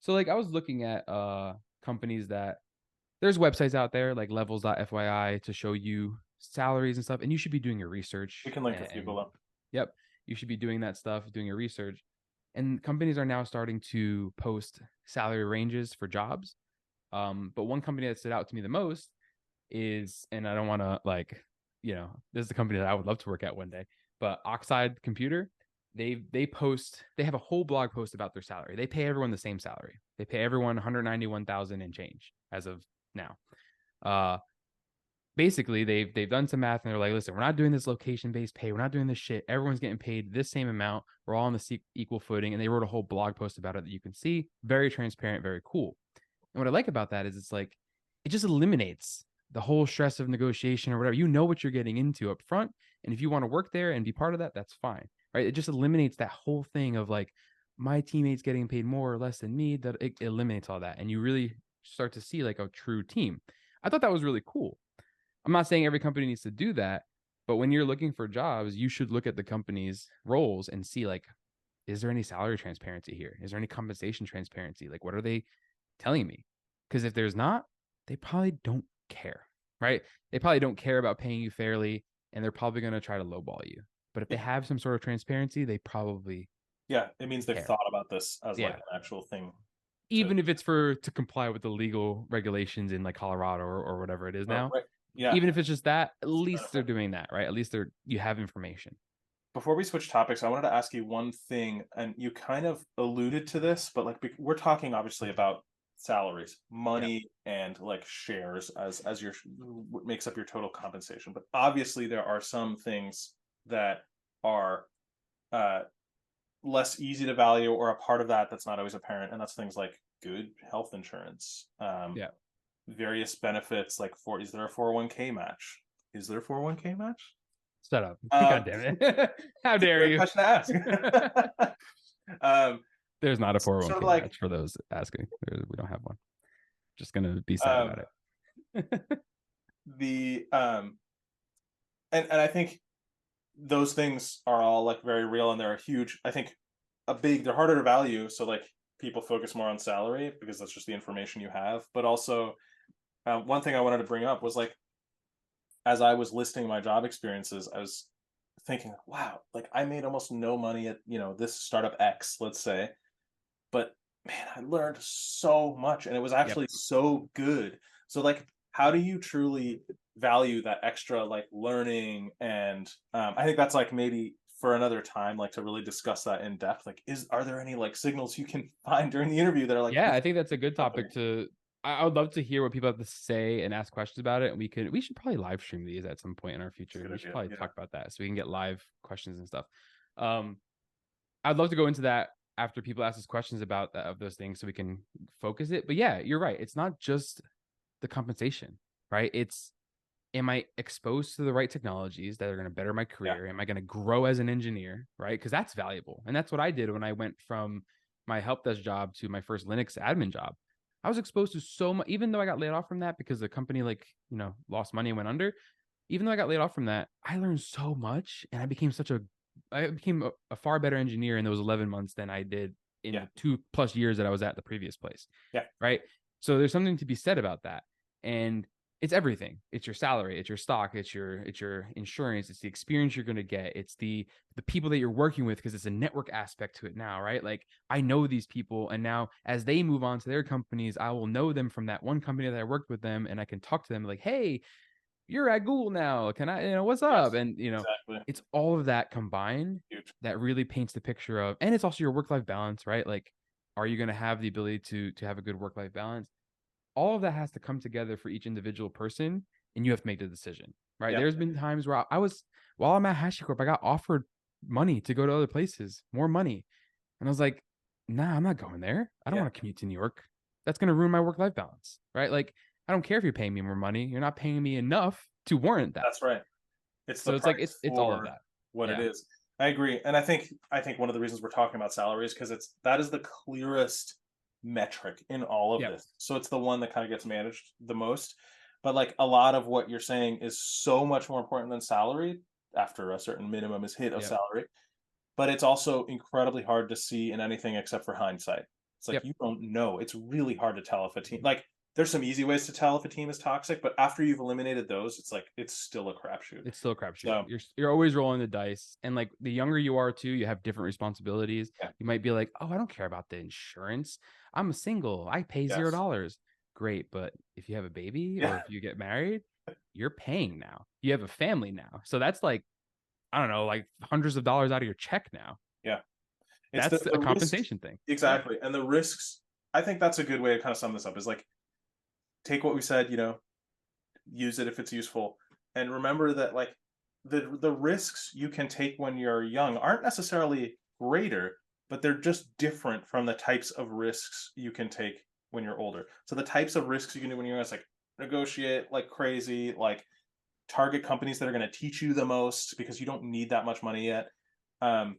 So like I was looking at companies that there's websites out there like levels.fyi to show you salaries and stuff, and you should be doing your research We can link a few and below. yep, you should be doing that stuff, doing your research. And companies are now starting to post salary ranges for jobs. But one company that stood out to me the most is, and I don't want to like, this is the company that I would love to work at one day, but Oxide Computer, they have a whole blog post about their salary. They pay everyone the same salary. They pay everyone 191,000 and change as of now. Uh, Basically they've done some math and they're like, listen, we're not doing this location based pay. We're not doing this shit. Everyone's getting paid this same amount. We're all on the equal footing. And they wrote a whole blog post about it that you can see. Very transparent, very cool. And what I like about that is it's like it just eliminates the whole stress of negotiation or whatever. You know what you're getting into up front. And if you want to work there and be part of that, that's fine. Right. It just eliminates that whole thing of like my teammates getting paid more or less than me. That it eliminates all that. And you really start to see like a true team. I thought that was really cool. I'm not saying every company needs to do that, but when you're looking for jobs, you should look at the company's roles and see like, is there any salary transparency here? Is there any compensation transparency? Like, what are they telling me? Because if there's not, they probably don't care, right? They probably don't care about paying you fairly, and they're probably going to try to lowball you. But if they Yeah. have some sort of transparency, they probably Yeah, it means they've care. thought about this as like Yeah. an actual thing to. Even if it's for to comply with the legal regulations in like Colorado or whatever it is Oh, now, right. Yeah. even if it's just that, at It's a least they're benefit. doing that, right? At least you have information. Before we switch topics, I wanted to ask you one thing, and you kind of alluded to this, but like we're talking obviously about salaries, Yep. money, and like shares as your what makes up your total compensation. But obviously, there are some things that are uh, less easy to value, or a part of that that's not always apparent, and that's things like good health insurance, Yeah. various benefits. Like, for is there a 401k match? Is there a 401k match? Shut up. Uh, God damn it. How it's a dare great you? question to ask. um, There's not a sort of 401k like match for those asking. We don't have one. Just gonna be sad um, about it. the and I think those things are all like very real, and they're a huge. I think they're harder to value. So like people focus more on salary because that's just the information you have. But also, one thing I wanted to bring up was like as I was listing my job experiences, I was thinking, wow, like I made almost no money at this startup X, let's say, but man, I learned so much and it was Yep. actually so good. So like how do you truly value that extra like learning? And I think that's like maybe for another time, like to really discuss that in depth. Like, are there any like signals you can find during the interview that are like Yeah, this I think that's a good company? topic to. I would love to hear what people have to say and ask questions about it. And we should probably live stream these at some point in our It's a future. good We should idea. probably Yeah. talk about that so we can get live questions and stuff. Um, I'd love to go into that after people ask us questions about that, of those things so we can focus it. But yeah, you're right. It's not just the compensation, right? It's am I exposed to the right technologies that are going to better my Yeah. career? Am I going to grow as an engineer, right? Because that's valuable. And that's what I did when I went from my help desk job to my first Linux admin job. I was exposed to so much, even though I got laid off from that because the company, like, lost money and went under. Even though I got laid off from that, I learned so much and I became a far better engineer in those 11 months than I did in Yeah. the 2+ years that I was at the previous place. Yeah. Right. So there's something to be said about that. And it's everything. It's your salary, it's your stock, it's your insurance, it's the experience you're going to get, it's the people that you're working with because it's a network aspect to it now, right? Like I know these people, and now as they move on to their companies, I will know them from that one company that I worked with them, and I can talk to them like, hey, you're at Google now. Can I, what's up? Yes. And Exactly. it's all of that combined Huge. that really paints the picture of, and it's also your work life balance, right? Like, are you going to have the ability to have a good work life balance? All of that has to come together for each individual person. and you have to make the decision, right? Yep. There's been times where while I'm at HashiCorp, I got offered money to go to other places, more money. And I was like, nah, I'm not going there. I don't Yeah. want to commute to New York. That's going to ruin my work-life balance, right? Like, I don't care if you're paying me more money. You're not paying me enough to warrant that. That's right. It's the So it's like, price it's all of for that. what it Yeah. is. I agree. And I think one of the reasons we're talking about salaries because that is the clearest metric in all of Yep. this. So it's the one that kind of gets managed the most. But like a lot of what you're saying is so much more important than salary after a certain minimum is hit of Yep. salary. But it's also incredibly hard to see in anything except for hindsight. It's like Yep. you don't know. It's really hard to tell if a team like there's some easy ways to tell if a team is toxic, but after you've eliminated those, it's like it's still a crapshoot. It's still a crapshoot. So You're always rolling the dice, and like the younger you are too, you have different responsibilities. yeah, You might be like, oh, I don't care about the insurance. I'm single. I pay yes, $0. Great, but if you have a baby or yeah, if you get married, you're paying now. You have a family now, so that's like, I don't know, like hundreds of dollars out of your check now. yeah. It's That's a the risks compensation thing. Yeah. exactly, and the risks. I think that's a good way to kind of sum this up. Is like take what we said, use it if it's useful, and remember that like the risks you can take when you're young aren't necessarily greater, but they're just different from the types of risks you can take when you're older. So the types of risks you can do when you're young is like negotiate like crazy, like target companies that are going to teach you the most because you don't need that much money yet. Um,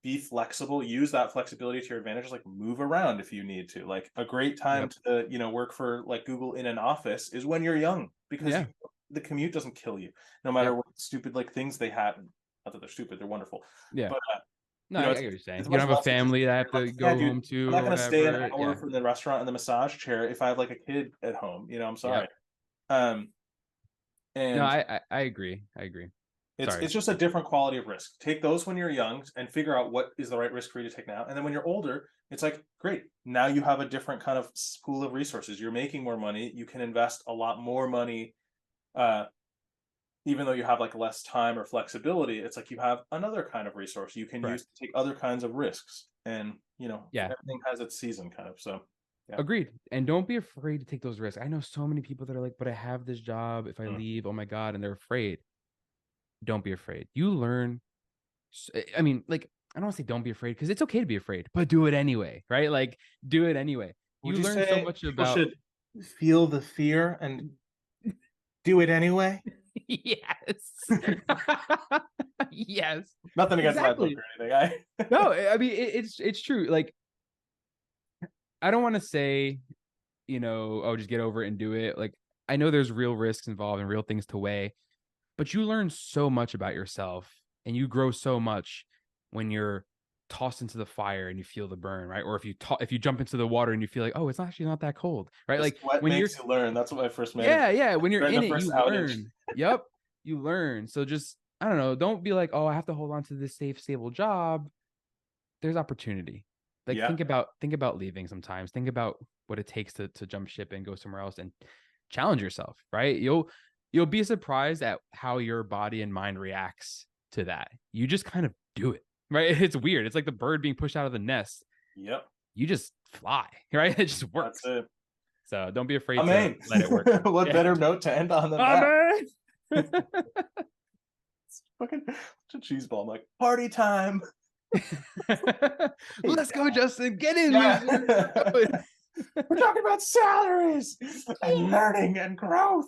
be flexible, use that flexibility to your advantage, like move around if you need to. Like a great time Yep. to, work for like Google in an office is when you're young because Yeah. the commute doesn't kill you, no matter Yep. what stupid like things they have. Not that they're stupid, they're wonderful. Yeah. But No, I it's get what you're saying. it's You much don't have a less interesting. family that I You're have like, to yeah, go dude, home I'm to not or going to stay an whatever. hour Yeah. from the restaurant in the massage chair if I have like a kid at home. I'm sorry. Yep. Um, No, and I agree. I agree. it's Sorry. it's just a different quality of risk. Take those when you're young and figure out what is the right risk for you to take now. And then when you're older, it's like, great, now you have a different kind of pool of resources. You're making more money. You can invest a lot more money, uh, even though you have like less time or flexibility. It's like you have another kind of resource you can use Correct. to take other kinds of risks. And Yeah. everything has its season, kind of. So, yeah. Agreed. And don't be afraid to take those risks. I know so many people that are like, but I have this job. If I Mm. leave, oh my God, and they're afraid. Don't be afraid. You learn. I mean, like, I don't want to say don't be afraid because it's okay to be afraid, but do it anyway, right? Like, do it anyway. Would You you learn so say much people about. should feel the fear and do it anyway? Yes. Yes. Nothing against that book Exactly. or anything. No, I mean, it's true. Like, I don't want to say, oh, just get over it and do it. Like, I know there's real risks involved and real things to weigh, but you learn so much about yourself and you grow so much when you're tossed into the fire and you feel the burn, right? Or if you jump into the water and you feel like, oh, it's actually not that cold, right? The Like sweat when you're makes you learn. That's what my first manager yeah, when you're during in the it, first you outage. learn. Yep, you learn. So just I don't know, don't be like, oh, I have to hold on to this safe, stable job. There's opportunity. Like Yeah, think about leaving sometimes. Think about what it takes to jump ship and go somewhere else and challenge yourself, right? You'll be surprised at how your body and mind reacts to that. You just kind of do it, right? It's weird. It's like the bird being pushed out of the nest. yep. You just fly, right? It just That's works. it. So don't be afraid to Amen. let it work. What Yeah. better note to end on than Oh that? man. It's fucking such a cheese ball. I'm like, party time. Hey, Let's go, Justin. Get in, yeah. loser. Let's go. We're talking about salaries and learning and growth.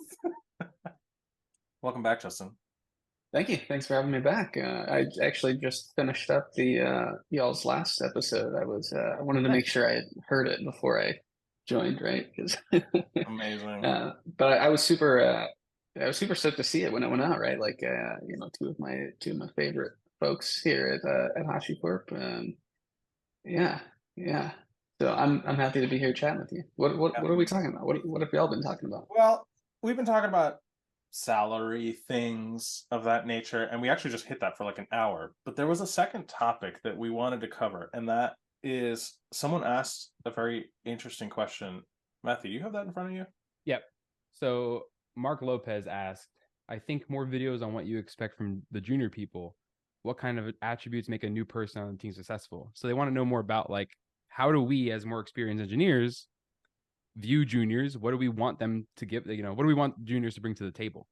Welcome back, Justin. Thank you. Thanks for having me back. I actually just finished up the y'all's last episode. I wanted to make sure I had heard it before I joined, right? Because Amazing. but I was super stoked to see it when it went out, right? Like two of my favorite folks here at HashiCorp. Yeah, yeah. So I'm happy to be here chatting with you. What are we talking about? What have y'all been talking about? Well, we've been talking about salary things of that nature, and we actually just hit that for like an hour. But there was a second topic that we wanted to cover, and that is someone asked a very interesting question. Matthew, you have that in front of you? Yep. So Mark Lopez asked, I think more videos on what you expect from the junior people. What kind of attributes make a new person on the team successful? So they want to know more about like how do we as more experienced engineers view juniors? What do we want them to give? What do we want juniors to bring to the table?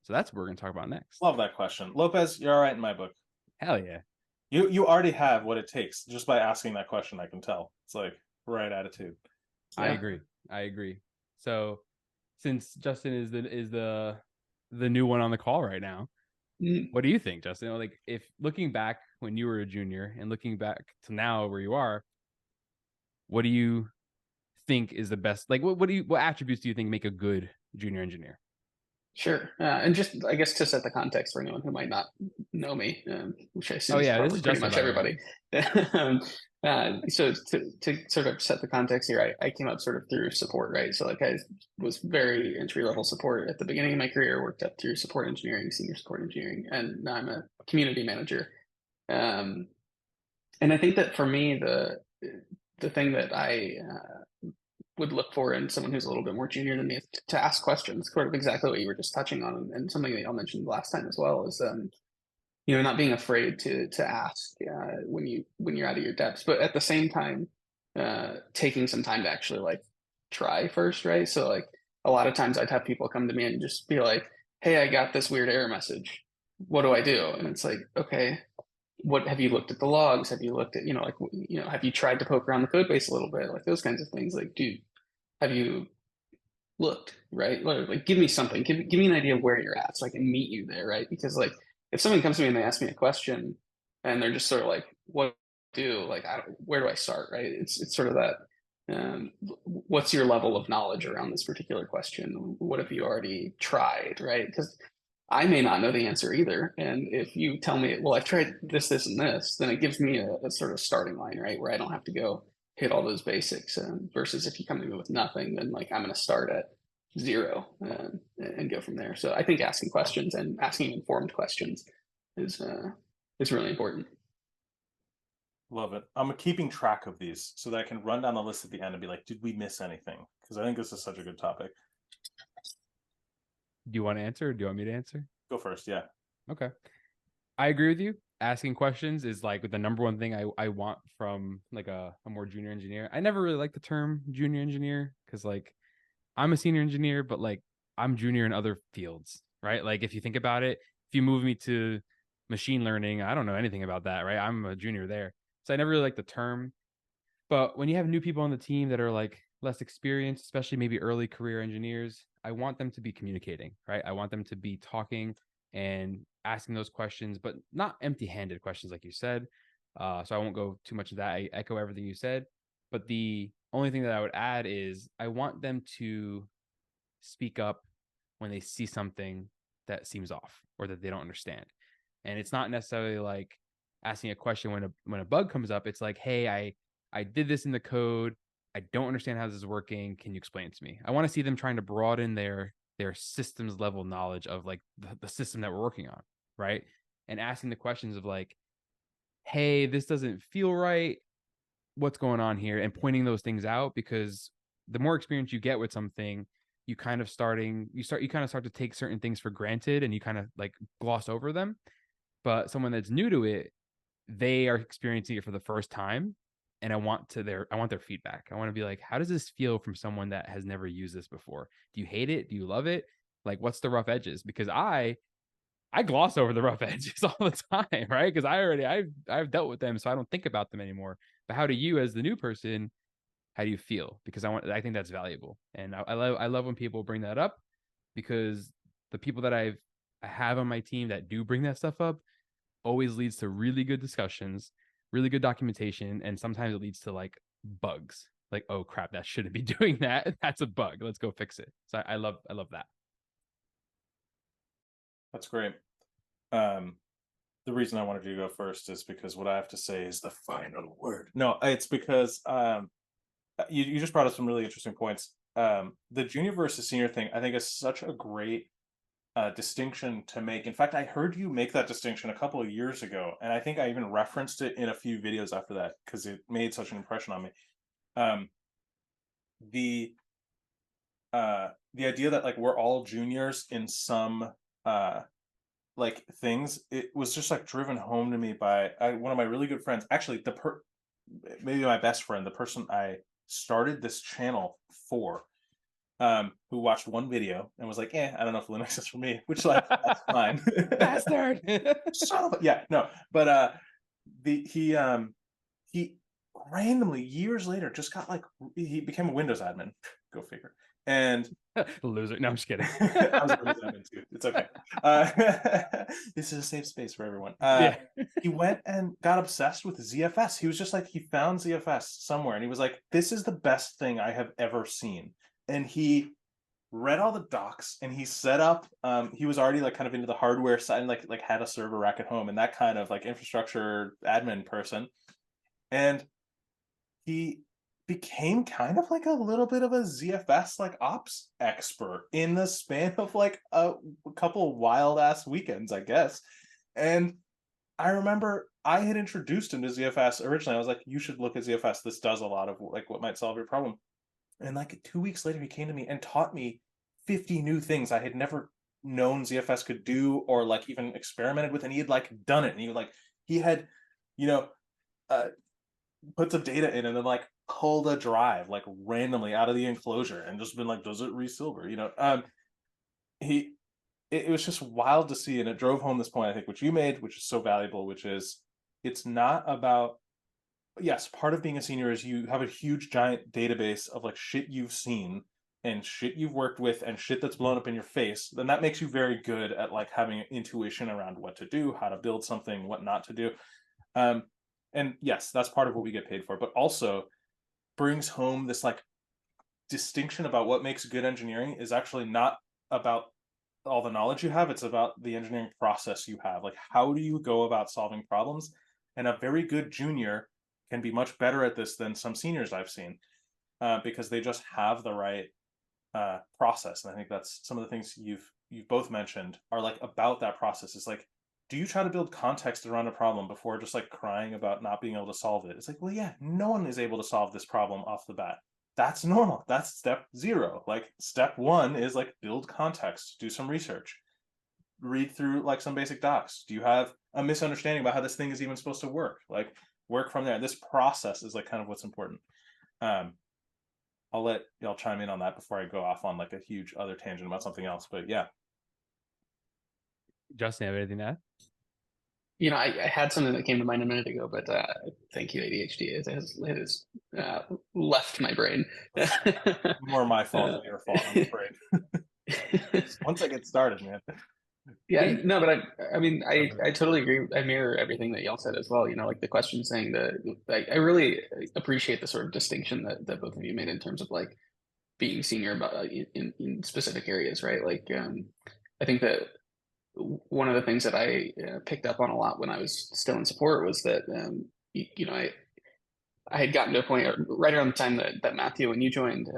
So that's what we're going to talk about next. Love that question. Lopez, you're all right in my book. Hell yeah. You already have what it takes just by asking that question. I can tell it's like right attitude. I agree. So since Justin is the new one on the call right now, what do you think, Justin? Like, if looking back when you were a junior and looking back to now where you are, what do you think is the best? Like, what attributes do you think make a good junior engineer? Sure. And just, I guess, to set the context for anyone who might not know me, which I assume Oh is yeah, this probably is pretty Justin, much by the way. everybody. So to sort of set the context here, I came up sort of through support, right? So like I was very entry level support at the beginning of my career, worked up through support engineering, senior support engineering, and now I'm a community manager. And I think that for me, the thing that I would look for in someone who's a little bit more junior than me is to ask questions, sort of exactly what you were just touching on, and something that y'all mentioned last time as well is not being afraid to ask when you're out of your depths, but at the same time taking some time to actually like try first, right? So like a lot of times I'd have people come to me and just be like, hey, I got this weird error message, what do I do? And it's like, okay, what have you looked at the logs? Have you looked at, have you tried to poke around the code base a little bit? Like those kinds of things. Like, dude, have you looked, right? Like, give me something. Give me an idea of where you're at so I can meet you there, right? Because like if someone comes to me and they ask me a question and they're just sort of like, what do I do? Like, where do I start, right? It's sort of that. What's your level of knowledge around this particular question? What have you already tried, right? Because I may not know the answer either. And if you tell me, well, I've tried this, this, and this, then it gives me a sort of starting line, right? Where I don't have to go hit all those basics. Versus if you come to me with nothing, then like I'm going to start at zero and go from there. So I think asking questions and asking informed questions is really important. Love it. I'm keeping track of these so that I can run down the list at the end and be like, did we miss anything? Because I think this is such a good topic. Do you want to answer or do you want me to answer? Go first. Yeah. Okay. I agree with you. Asking questions is like the number one thing I want from like a more junior engineer. I never really like the term junior engineer because like I'm a senior engineer, but like I'm junior in other fields, right? Like if you think about it, if you move me to machine learning, I don't know anything about that, right? I'm a junior there. So I never really like the term. But when you have new people on the team that are like less experienced, especially maybe early career engineers, I want them to be communicating, right? I want them to be talking and asking those questions, but not empty-handed questions like you said. So I won't go too much of that. I echo everything you said. But the only thing that I would add is I want them to speak up when they see something that seems off or that they don't understand. And it's not necessarily like asking a question when a bug comes up. It's like, hey, I did this in the code. I don't understand how this is working. Can you explain it to me? I want to see them trying to broaden their systems level knowledge of like the system that we're working on, right? And asking the questions of like, hey, this doesn't feel right. What's going on here? And pointing those things out, because the more experience you get with something, you kind of start to take certain things for granted and you kind of like gloss over them. But someone that's new to it, they are experiencing it for the first time, and I want their feedback. I want to be like, how does this feel from someone that has never used this before? Do you hate it? Do you love it? Like, what's the rough edges? Because I gloss over the rough edges all the time, right? Because I've dealt with them, so I don't think about them anymore. But how do you, as the new person, how do you feel? Because I think that's valuable, and I love when people bring that up, because the people that I have on my team that do bring that stuff up always leads to really good discussions, really good documentation, and sometimes it leads to like bugs. Like, oh crap, that shouldn't be doing that. That's a bug. Let's go fix it. So I love that. That's great. The reason I wanted you to go first is because what I have to say is the final word. No, it's because you just brought up some really interesting points. The junior versus senior thing, I think, is such a great distinction to make. In fact, I heard you make that distinction a couple of years ago, and I think I even referenced it in a few videos after that because it made such an impression on me. The idea that like we're all juniors in some like things, it was just like driven home to me by one of my really good friends, actually maybe my best friend, the person I started this channel 4, who watched one video and was like, I don't know if Linux is for me, which like that's fine. Bastard. Son of a, no, but he randomly years later just got like, he became a Windows admin. Go figure. And Loser. No, I'm just kidding. I was a Windows admin too. It's okay. This is a safe space for everyone. Yeah. He went and got obsessed with ZFS. He was just like, he found ZFS somewhere and he was like, this is the best thing I have ever seen. And he read all the docs and he set up, he was already like kind of into the hardware side and like had a server rack at home and that kind of like infrastructure admin person. And he became kind of like a little bit of a ZFS like ops expert in the span of like a couple wild ass weekends, I guess. And I remember I had introduced him to ZFS originally. I was like, you should look at ZFS. This does a lot of like what might solve your problem. And like 2 weeks later, he came to me and taught me 50 new things I had never known ZFS could do or like even experimented with. And he had like done it. And he had, you know, put some data in and then like pulled a drive like randomly out of the enclosure and just been like, does it resilver? It was just wild to see. And it drove home this point, I think, which you made, which is so valuable, which is it's not about, yes, part of being a senior is you have a huge giant database of like shit you've seen and shit you've worked with and shit that's blown up in your face. Then that makes you very good at like having intuition around what to do, how to build something, what not to do. And yes, that's part of what we get paid for, but also brings home this like distinction about what makes good engineering is actually not about all the knowledge you have. It's about the engineering process you have. Like, how do you go about solving problems? And a very good junior can be much better at this than some seniors I've seen, because they just have the right process. And I think that's some of the things you've both mentioned are like about that process. It's like, do you try to build context around a problem before just like crying about not being able to solve it? It's like, well, yeah, no one is able to solve this problem off the bat. That's normal. That's step 0. Like step 1 is like build context, do some research, read through like some basic docs. Do you have a misunderstanding about how this thing is even supposed to work? Like work from there. This process is like kind of what's important. I'll let y'all chime in on that before I go off on like a huge other tangent about something else. But yeah. Justin, have anything to add? I had something that came to mind a minute ago, but thank you, ADHD. It has left my brain. More my fault than your fault, I'm afraid. Once I get started, man. Yeah, no, but I mean, I totally agree. I mirror everything that y'all said as well. Like the question saying that, like, I really appreciate the sort of distinction that both of you made in terms of like being senior about in specific areas, right? Like, I think that one of the things that I picked up on a lot when I was still in support was that, I had gotten to a point right around the time that Matthew and you joined,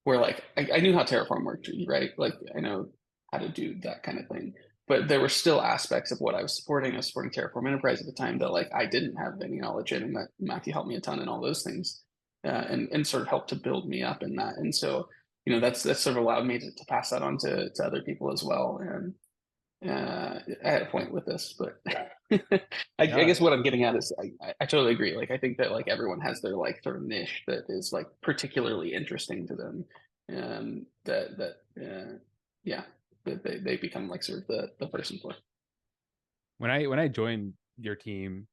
where like I knew how Terraform worked, right? Like I know how to do that kind of thing, but there were still aspects of what I was supporting. I was supporting Terraform Enterprise at the time that like I didn't have any knowledge in, and that Matthew helped me a ton in all those things, and sort of helped to build me up in that. And so that's sort of allowed me to pass that on to other people as well. And I had a point with this, but I guess what I'm getting at is I totally agree. Like I think that like everyone has their like sort of niche that is like particularly interesting to them, that they become like sort of the person for. When I joined your team,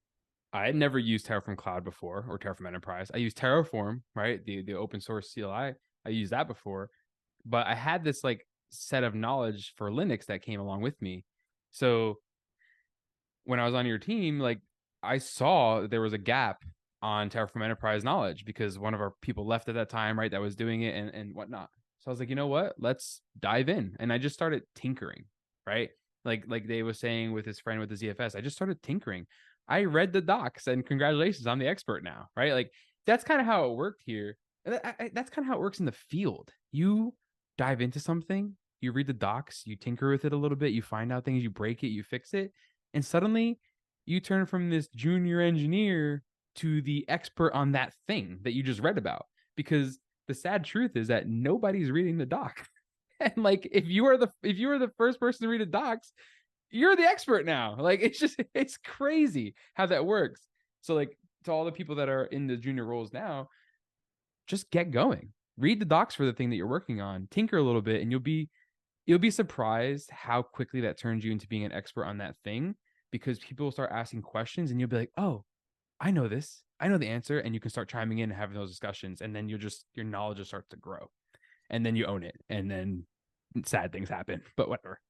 I had never used Terraform Cloud before or Terraform Enterprise. I used Terraform, right? The open source CLI. I used that before, but I had this like set of knowledge for Linux that came along with me. So when I was on your team, like I saw there was a gap on Terraform Enterprise knowledge because one of our people left at that time, right? That was doing it and whatnot. So I was like, you know what? Let's dive in. And I just started tinkering, right? Like Dave was saying with his friend with the ZFS, I just started tinkering. I read the docs and congratulations, I'm the expert now, right? Like that's kind of how it worked here. That's kind of how it works in the field. You dive into something, you read the docs, you tinker with it a little bit, you find out things, you break it, you fix it, and suddenly you turn from this junior engineer to the expert on that thing that you just read about. Because the sad truth is that nobody's reading the doc. And like if you are the first person to read the docs, you're the expert now. Like it's crazy how that works. So like to all the people that are in the junior roles now, just get going. read the docs for the thing that you're working on, tinker a little bit, and you'll be surprised how quickly that turns you into being an expert on that thing, because people will start asking questions and you'll be like, oh, I know this. I know the answer. And you can start chiming in and having those discussions. And then your knowledge will start to grow. And then you own it. And then sad things happen. But whatever.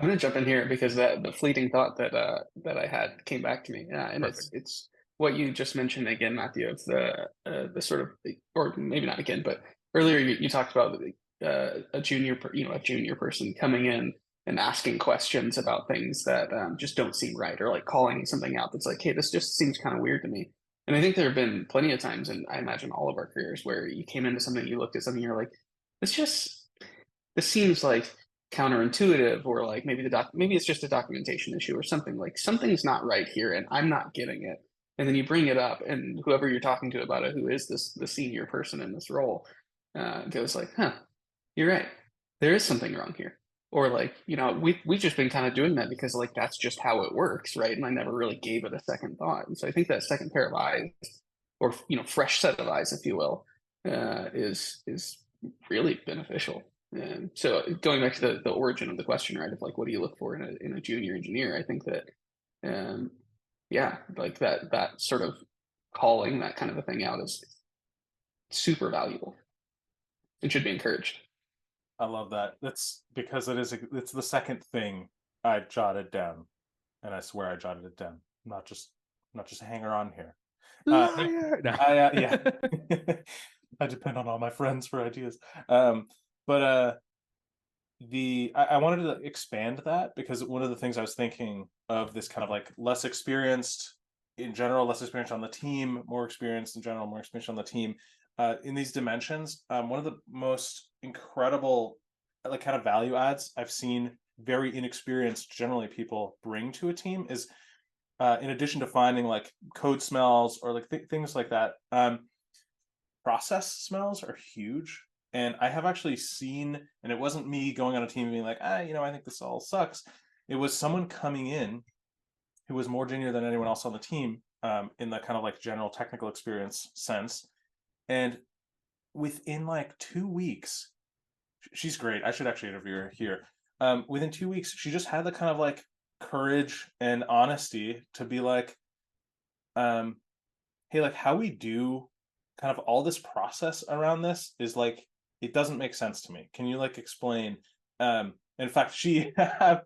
I'm gonna jump in here because that the fleeting thought that I had came back to me. Yeah, and Perfect. it's what you just mentioned again, Matthew, of the sort of, or maybe not again, but earlier you talked about a a junior person coming in and asking questions about things that just don't seem right, or like calling something out that's like, hey, this just seems kind of weird to me. And I think there have been plenty of times, and I imagine all of our careers, where you came into something, you looked at something, you're like, this just this seems like counterintuitive, or like maybe it's just a documentation issue or something, like something's not right here and I'm not getting it. And then you bring it up, and whoever you're talking to about it, who is the senior person in this role, goes like, huh, you're right, there is something wrong here. Or like, we've just been kind of doing that because like that's just how it works, right? And I never really gave it a second thought. And so I think that second pair of eyes, or fresh set of eyes, if you will, is really beneficial. So going back to the origin of the question, right, of like, what do you look for in a junior engineer? I think that, um, yeah, like that sort of calling that kind of a thing out is super valuable and should be encouraged. I love that. That's because it's the second thing I jotted down, and I swear I jotted it down. Not just a hanger on here. Liar. No. Yeah. I depend on all my friends for ideas. But I wanted to expand that, because one of the things I was thinking of, this kind of like less experienced in general, less experience on the team, more experienced in general, more experience on the team. In these dimensions, one of the most incredible like kind of value adds I've seen very inexperienced generally people bring to a team is, in addition to finding like code smells or like things like that, process smells are huge. And I have actually seen, and it wasn't me going on a team and being like, I think this all sucks. It was someone coming in who was more junior than anyone else on the team, in the kind of like general technical experience sense. And within like 2 weeks, she's great. I should actually interview her here. Within 2 weeks, she just had the kind of like courage and honesty to be like, hey, like how we do kind of all this process around this is like, it doesn't make sense to me. Can you like explain? In fact, she,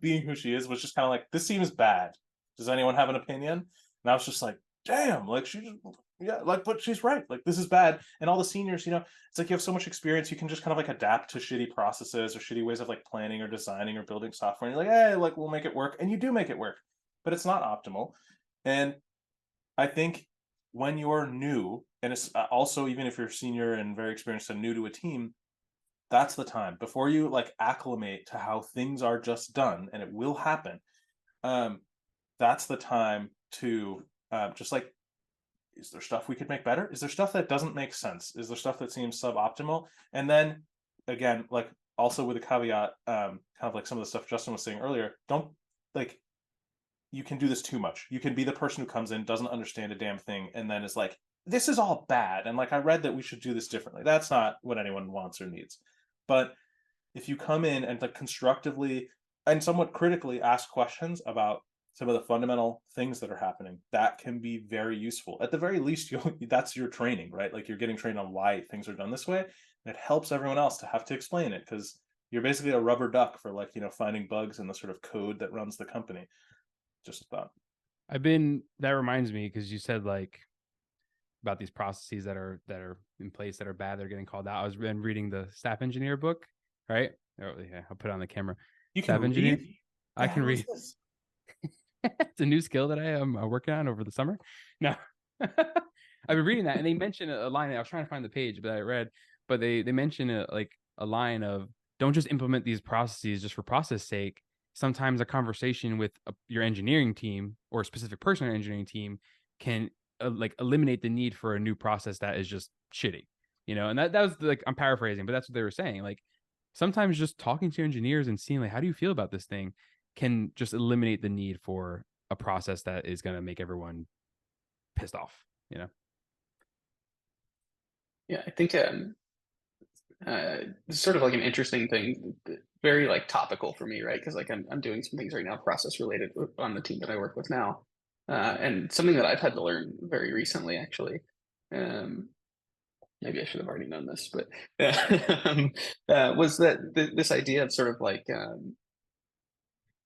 being who she is, was just kind of like, this seems bad. Does anyone have an opinion? And I was just like, damn, like she just, yeah, like, but she's right. Like, this is bad. And all the seniors, it's like you have so much experience, you can just kind of like adapt to shitty processes or shitty ways of like planning or designing or building software. And you're like, hey, like we'll make it work. And you do make it work, but it's not optimal. And I think when you're new, and it's also, even if you're senior and very experienced and new to a team, that's the time before you like acclimate to how things are just done, and it will happen. That's the time to just like, is there stuff we could make better? Is there stuff that doesn't make sense? Is there stuff that seems suboptimal? And then again, like also with a caveat, kind of like some of the stuff Justin was saying earlier, don't like, you can do this too much. You can be the person who comes in, doesn't understand a damn thing, and then is like, this is all bad. And like, I read that we should do this differently. That's not what anyone wants or needs. But if you come in and like constructively and somewhat critically ask questions about some of the fundamental things that are happening, that can be very useful. At the very least, that's your training, right? Like you're getting trained on why things are done this way. And it helps everyone else to have to explain it, because you're basically a rubber duck for like, finding bugs in the sort of code that runs the company. Just a thought. That reminds me, because you said like about these processes that are in place that are bad, they're getting called out. I was been reading the staff engineer book, right? Oh, yeah, I'll put it on the camera. You Staff can engineer. read? I can read. It's a new skill that I am working on over the summer. No, I've been reading that, and they mention a line. I was trying to find the page, but I read, but they mention a line of, don't just implement these processes just for process sake. Sometimes a conversation with your engineering team or a specific person on your engineering team can like eliminate the need for a new process that is just shitty, and that was like, I'm paraphrasing, but that's what they were saying. Like sometimes just talking to your engineers and seeing like, how do you feel about this thing, can just eliminate the need for a process that is going to make everyone pissed off. I think it's sort of like an interesting thing, very like topical for me, right? Because like I'm doing some things right now, process related on the team that I work with now, and something that I've had to learn very recently, actually. Um, Maybe I should have already known this, but was that this idea of sort of like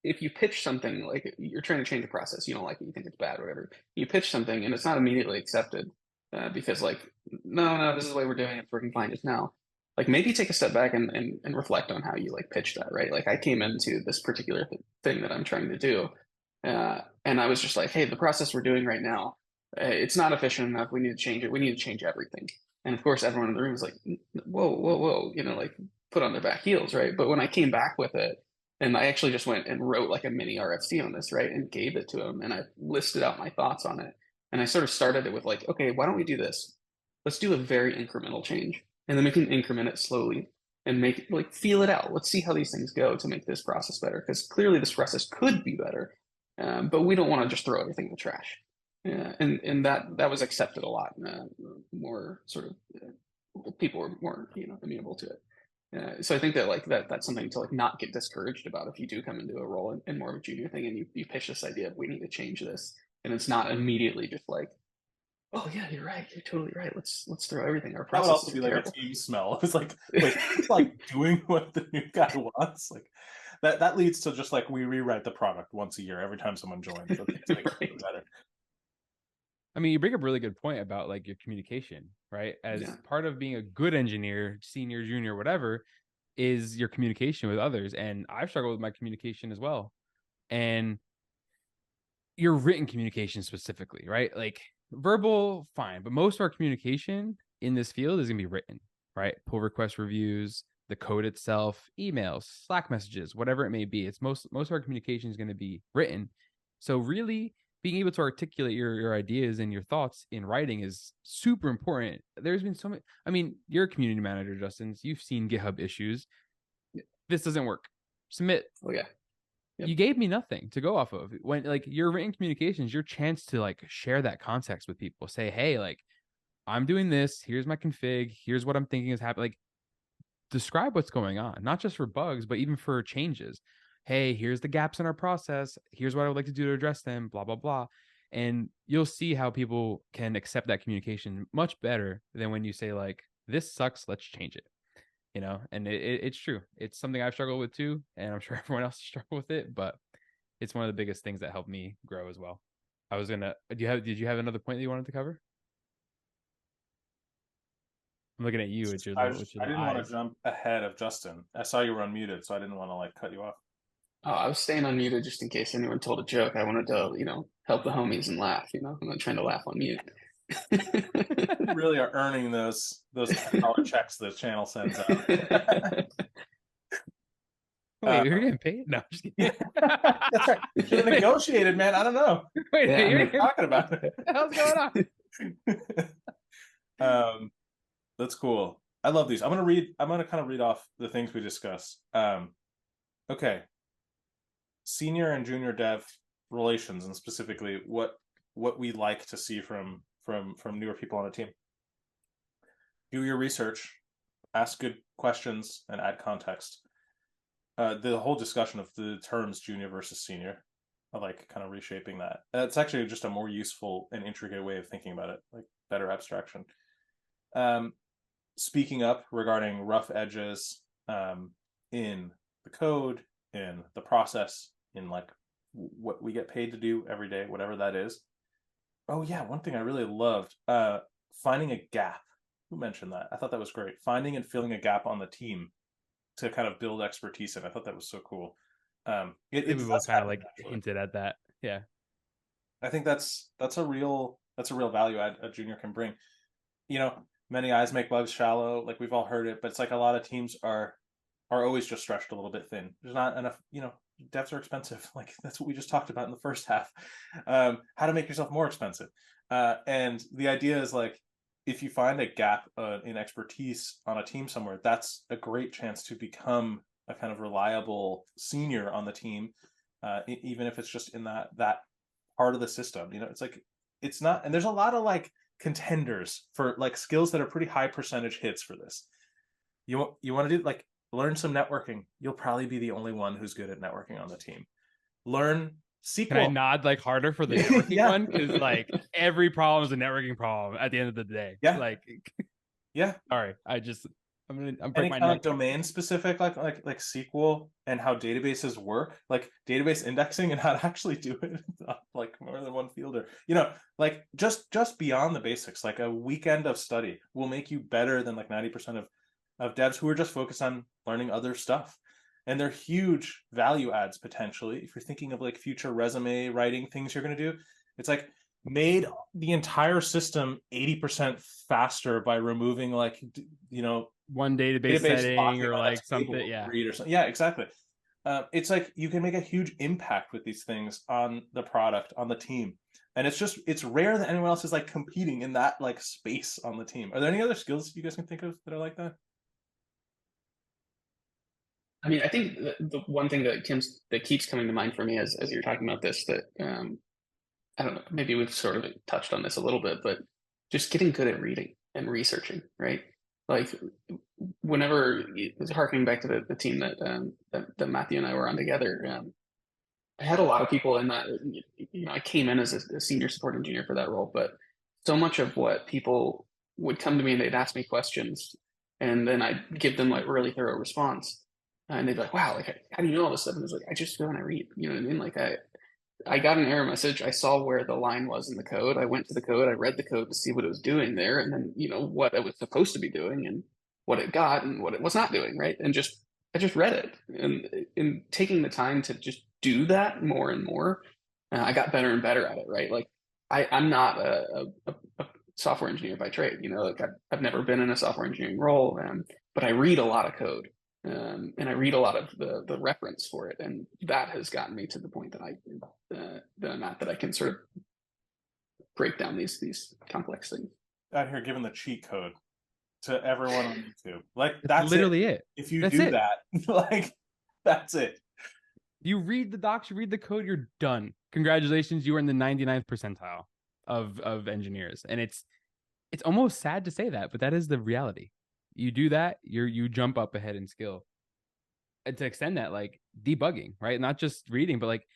if you pitch something like you're trying to change a process, you don't like it, you think it's bad, or whatever. You pitch something and it's not immediately accepted because like, no, this is the way we're doing it. It's working fine just now. Like maybe take a step back and reflect on how you like pitch that, right? Like I came into this particular thing that I'm trying to do, and I was just like, hey, the process we're doing right now, it's not efficient enough. We need to change it. We need to change everything. And of course, everyone in the room is like, whoa, like put on their back heels, right? But when I came back with it, and I actually just went and wrote like a mini RFC on this, right? And gave it to him. And I listed out my thoughts on it. And I sort of started it with like, okay, why don't we do this? Let's do a very incremental change. And then we can increment it slowly and make it like feel it out. Let's see how these things go to make this process better. Because clearly this process could be better. But we don't want to just throw everything in the trash. And that was accepted a lot. More sort of people were more amenable to it. So I think that like that's something to like not get discouraged about if you do come into a role in more of a junior thing and you pitch this idea of we need to change this, and it's not immediately just like, oh yeah, you're right, you're totally right, let's throw everything, our That would also processes be are like a terrible. team smell. It's like, wait, he's like doing what the new guy wants. Like that leads to just like we rewrite the product once a year every time someone joins. So things make it better. I mean, you bring up a really good point about like your communication, right? As Yeah. part of being a good engineer, senior, junior, whatever, is your communication with others. And I've struggled with my communication as well. And your written communication specifically, right? Like verbal, fine, but most of our communication in this field is going to be written, right? Pull request reviews, the code itself, emails, Slack messages, whatever it may be. It's most of our communication is going to be written. So really being able to articulate your ideas and your thoughts in writing is super important. There's been so many, I mean, you're a community manager, Justin, so you've seen GitHub issues. This doesn't work. Submit. Oh yeah. Yep. You gave me nothing to go off of. When like your written communications, your chance to like share that context with people. Say, hey, like I'm doing this. Here's my config. Here's what I'm thinking is happening. Like describe what's going on, not just for bugs, but even for changes. Hey, here's the gaps in our process. Here's what I would like to do to address them. Blah blah blah. And you'll see how people can accept that communication much better than when you say like, this sucks. Let's change it. And it's true. It's something I've struggled with too, and I'm sure everyone else struggled with it, but it's one of the biggest things that helped me grow as well. Did you have another point that you wanted to cover? I'm looking at you with your I little didn't want eyes. to jump ahead of Justin. I saw you were unmuted, so I didn't want to like cut you off. Oh, I was staying unmuted just in case anyone told a joke. I wanted to help the homies and laugh. I'm not trying to laugh on mute. You really are earning those $10 checks the channel sends out. Wait, you're getting paid? No, I'm just kidding. That's right. Should have negotiated, man. I don't know. Wait, Yeah, you're I'm getting Talking about it. what the hell's going on? That's cool. I love these. I'm gonna kind of read off the things we discussed. Okay. Senior and junior dev relations, and specifically what we like to see from newer people on a team. Do your research, ask good questions, and add context. The whole discussion of the terms junior versus senior, I like kind of reshaping that. It's actually just a more useful and intricate way of thinking about it, like better abstraction. Speaking up regarding rough edges in the code, in the process, in like what we get paid to do every day, whatever that is. Oh yeah, one thing I really loved, finding a gap. Who mentioned that? I thought that was great. Finding and filling a gap on the team to kind of build expertise in. I thought that was so cool. We both kind of like hinted at that. Yeah. I think that's a real value add a junior can bring. Many eyes make bugs shallow, like we've all heard it, but it's like a lot of teams are always just stretched a little bit thin. There's not enough, devs are expensive. Like that's what we just talked about in the first half. How to make yourself more expensive. And the idea is like, if you find a gap in expertise on a team somewhere, that's a great chance to become a kind of reliable senior on the team, even if it's just in that part of the system. It's like, it's not, and there's a lot of like contenders for like skills that are pretty high percentage hits for this. You want to do like learn some networking. You'll probably be the only one who's good at networking on the team. Learn SQL. Can I nod like harder for the networking Yeah. one? Because like every problem is a networking problem at the end of the day. Yeah. Like, yeah. Sorry, I'm Any breaking my kind neck. of domain specific like SQL and how databases work, like database indexing and how to actually do it like more than one field, or like just beyond the basics. Like a weekend of study will make you better than like 90% of devs who are just focused on learning other stuff. And they're huge value adds potentially if you're thinking of like future resume writing things you're going to do. It's like made the entire system 80% faster by removing like one database setting or on like a something. table Yeah. read or something. Yeah, exactly. It's like you can make a huge impact with these things on the product, on the team. And it's rare that anyone else is like competing in that like space on the team. Are there any other skills you guys can think of that are like that? I mean, I think the one thing that keeps coming to mind for me as you're talking about this, that I don't know, maybe we've sort of touched on this a little bit, but just getting good at reading and researching, right? Like whenever, harkening back to the team that Matthew and I were on together, I had a lot of people in that, I came in as a senior support engineer for that role, but so much of what people would come to me and they'd ask me questions, and then I'd give them like really thorough response. And they'd be like, wow, like, how do you know all this stuff? And it's like, I just go and I read, you know what I mean? Like I got an error message. I saw where the line was in the code. I went to the code. I read the code to see what it was doing there, and then what it was supposed to be doing, and what it got, and what it was not doing, right? And I just read it, and in taking the time to just do that more and more, I got better and better at it, right? Like I'm not a software engineer by trade. Like I've never been in a software engineering role, but I read a lot of code. And I read a lot of the reference for it, and that has gotten me to the point that I'm at, that I can sort of break down these complex things. Out here giving the cheat code to everyone on YouTube. Like That's literally it. If you That's do it. that, like that's it. You read the docs, you read the code, you're done. Congratulations, you are in the 99th percentile of engineers. And it's almost sad to say that, but that is the reality. You do that, you jump up ahead in skill. And to extend that, like debugging, right? Not just reading, but like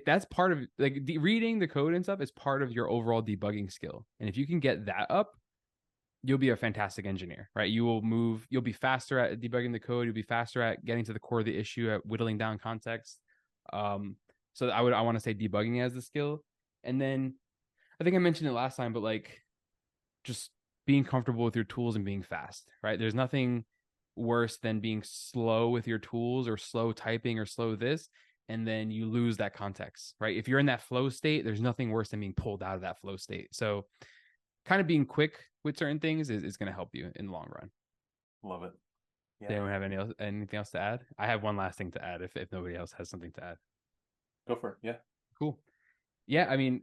that's part of like reading the code and stuff is part of your overall debugging skill. And if you can get that up, you'll be a fantastic engineer, right? You'll be faster at debugging the code. You'll be faster at getting to the core of the issue, at whittling down context. So I want to say debugging as the skill. And then I think I mentioned it last time, but like just being comfortable with your tools and being fast, right? There's nothing worse than being slow with your tools or slow typing or slow this, and then you lose that context, right? If you're in that flow state, there's nothing worse than being pulled out of that flow state. So kind of being quick with certain things is going to help you in the long run. Love it. Yeah. Does anyone have anything else to add? I have one last thing to add if nobody else has something to add. Go for it. Yeah. Cool. Yeah, I mean,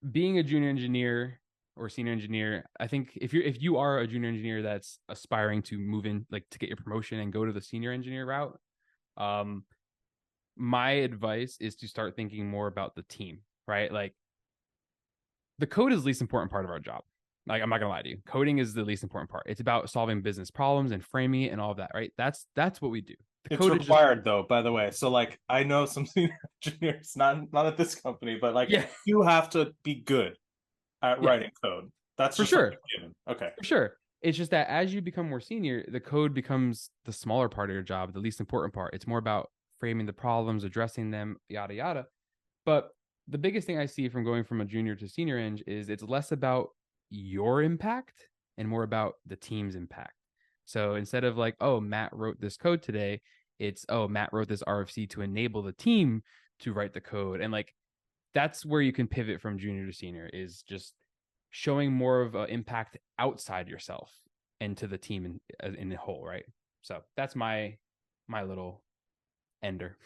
being a junior engineer or senior engineer, I think if you are a junior engineer that's aspiring to move in, like to get your promotion and go to the senior engineer route, my advice is to start thinking more about the team, right? Like the code is the least important part of our job. Like I'm not gonna lie to you, coding is the least important part. It's about solving business problems and framing it and all of that, right? That's what we do. The it's required though, by the way. So like I know some senior engineers, not at this company, but like you have to be good at writing code. That's for sure. Given. Okay. For sure. It's just that as you become more senior, the code becomes the smaller part of your job, the least important part. It's more about framing the problems, addressing them, yada yada. But the biggest thing I see from going from a junior to senior eng is it's less about your impact and more about the team's impact. So instead of like, oh, Matt wrote this code today, it's, oh, Matt wrote this RFC to enable the team to write the code. And like, that's where you can pivot from junior to senior, is just showing more of an impact outside yourself and to the team in the whole, right? So that's my little ender,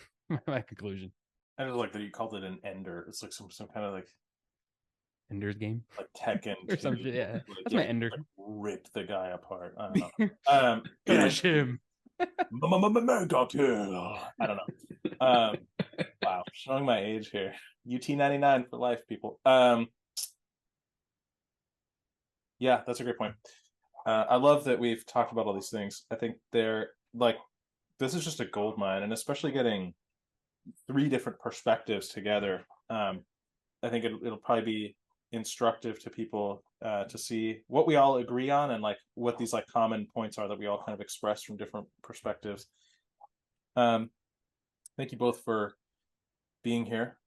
my conclusion. I just like that you called it an ender. It's like some kind of like Ender's Game, like Tekken or some shit. Yeah, like, that's my ender. Like rip the guy apart. I don't know. Finish him. Mega kill. I don't know. Wow, showing my age here. UT 99 for life, people. Yeah, that's a great point. I love that we've talked about all these things. I think they're like, this is just a gold mine, and especially getting 3 different perspectives together. I think it'll probably be instructive to people to see what we all agree on, and like what these like common points are that we all kind of express from different perspectives. Thank you both for being here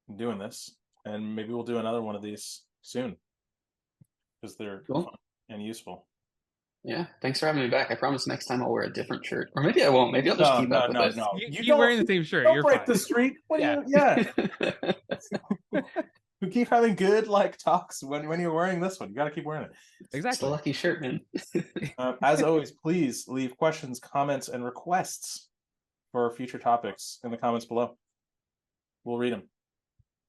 and doing this, and maybe we'll do another one of these soon because they're Cool. fun and useful. Yeah, thanks for having me back. I promise next time I'll wear a different shirt, or maybe I won't. Maybe I'll just keep up with it. You You keep don't wearing the same shirt. don't You're break fine. the streak. What do Yeah. you? Yeah. We keep having good like talks when you're wearing this one. You got to keep wearing it. It's the Exactly. lucky shirt, man. As always, please leave questions, comments, and requests for future topics in the comments below. We'll read them.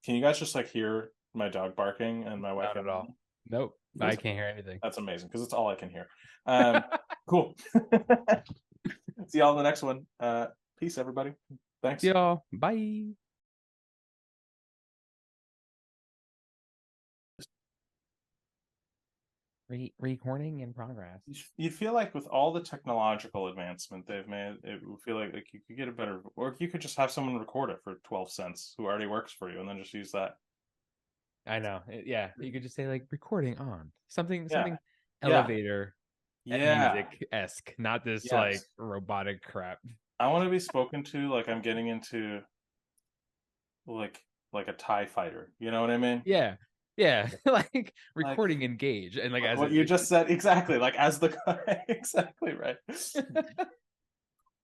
Can you guys just like hear my dog barking and my wife? Not at all. Nope. I can't hear anything. That's amazing because it's all I can hear. Cool. See y'all in the next one. Peace, everybody. Thanks. See y'all. Bye. Recording in progress. You feel like with all the technological advancement they've made, it would feel like you could get a better, or you could just have someone record it for 12 cents who already works for you, and then just use that. I know. Yeah, you could just say like recording on something Yeah. elevator Yeah. music-esque, not this Yes. like robotic crap. I want to be spoken to like I'm getting into like a TIE fighter. You know what I mean? Yeah. Yeah. Like recording engage and like as what you just said exactly, like as the exactly right.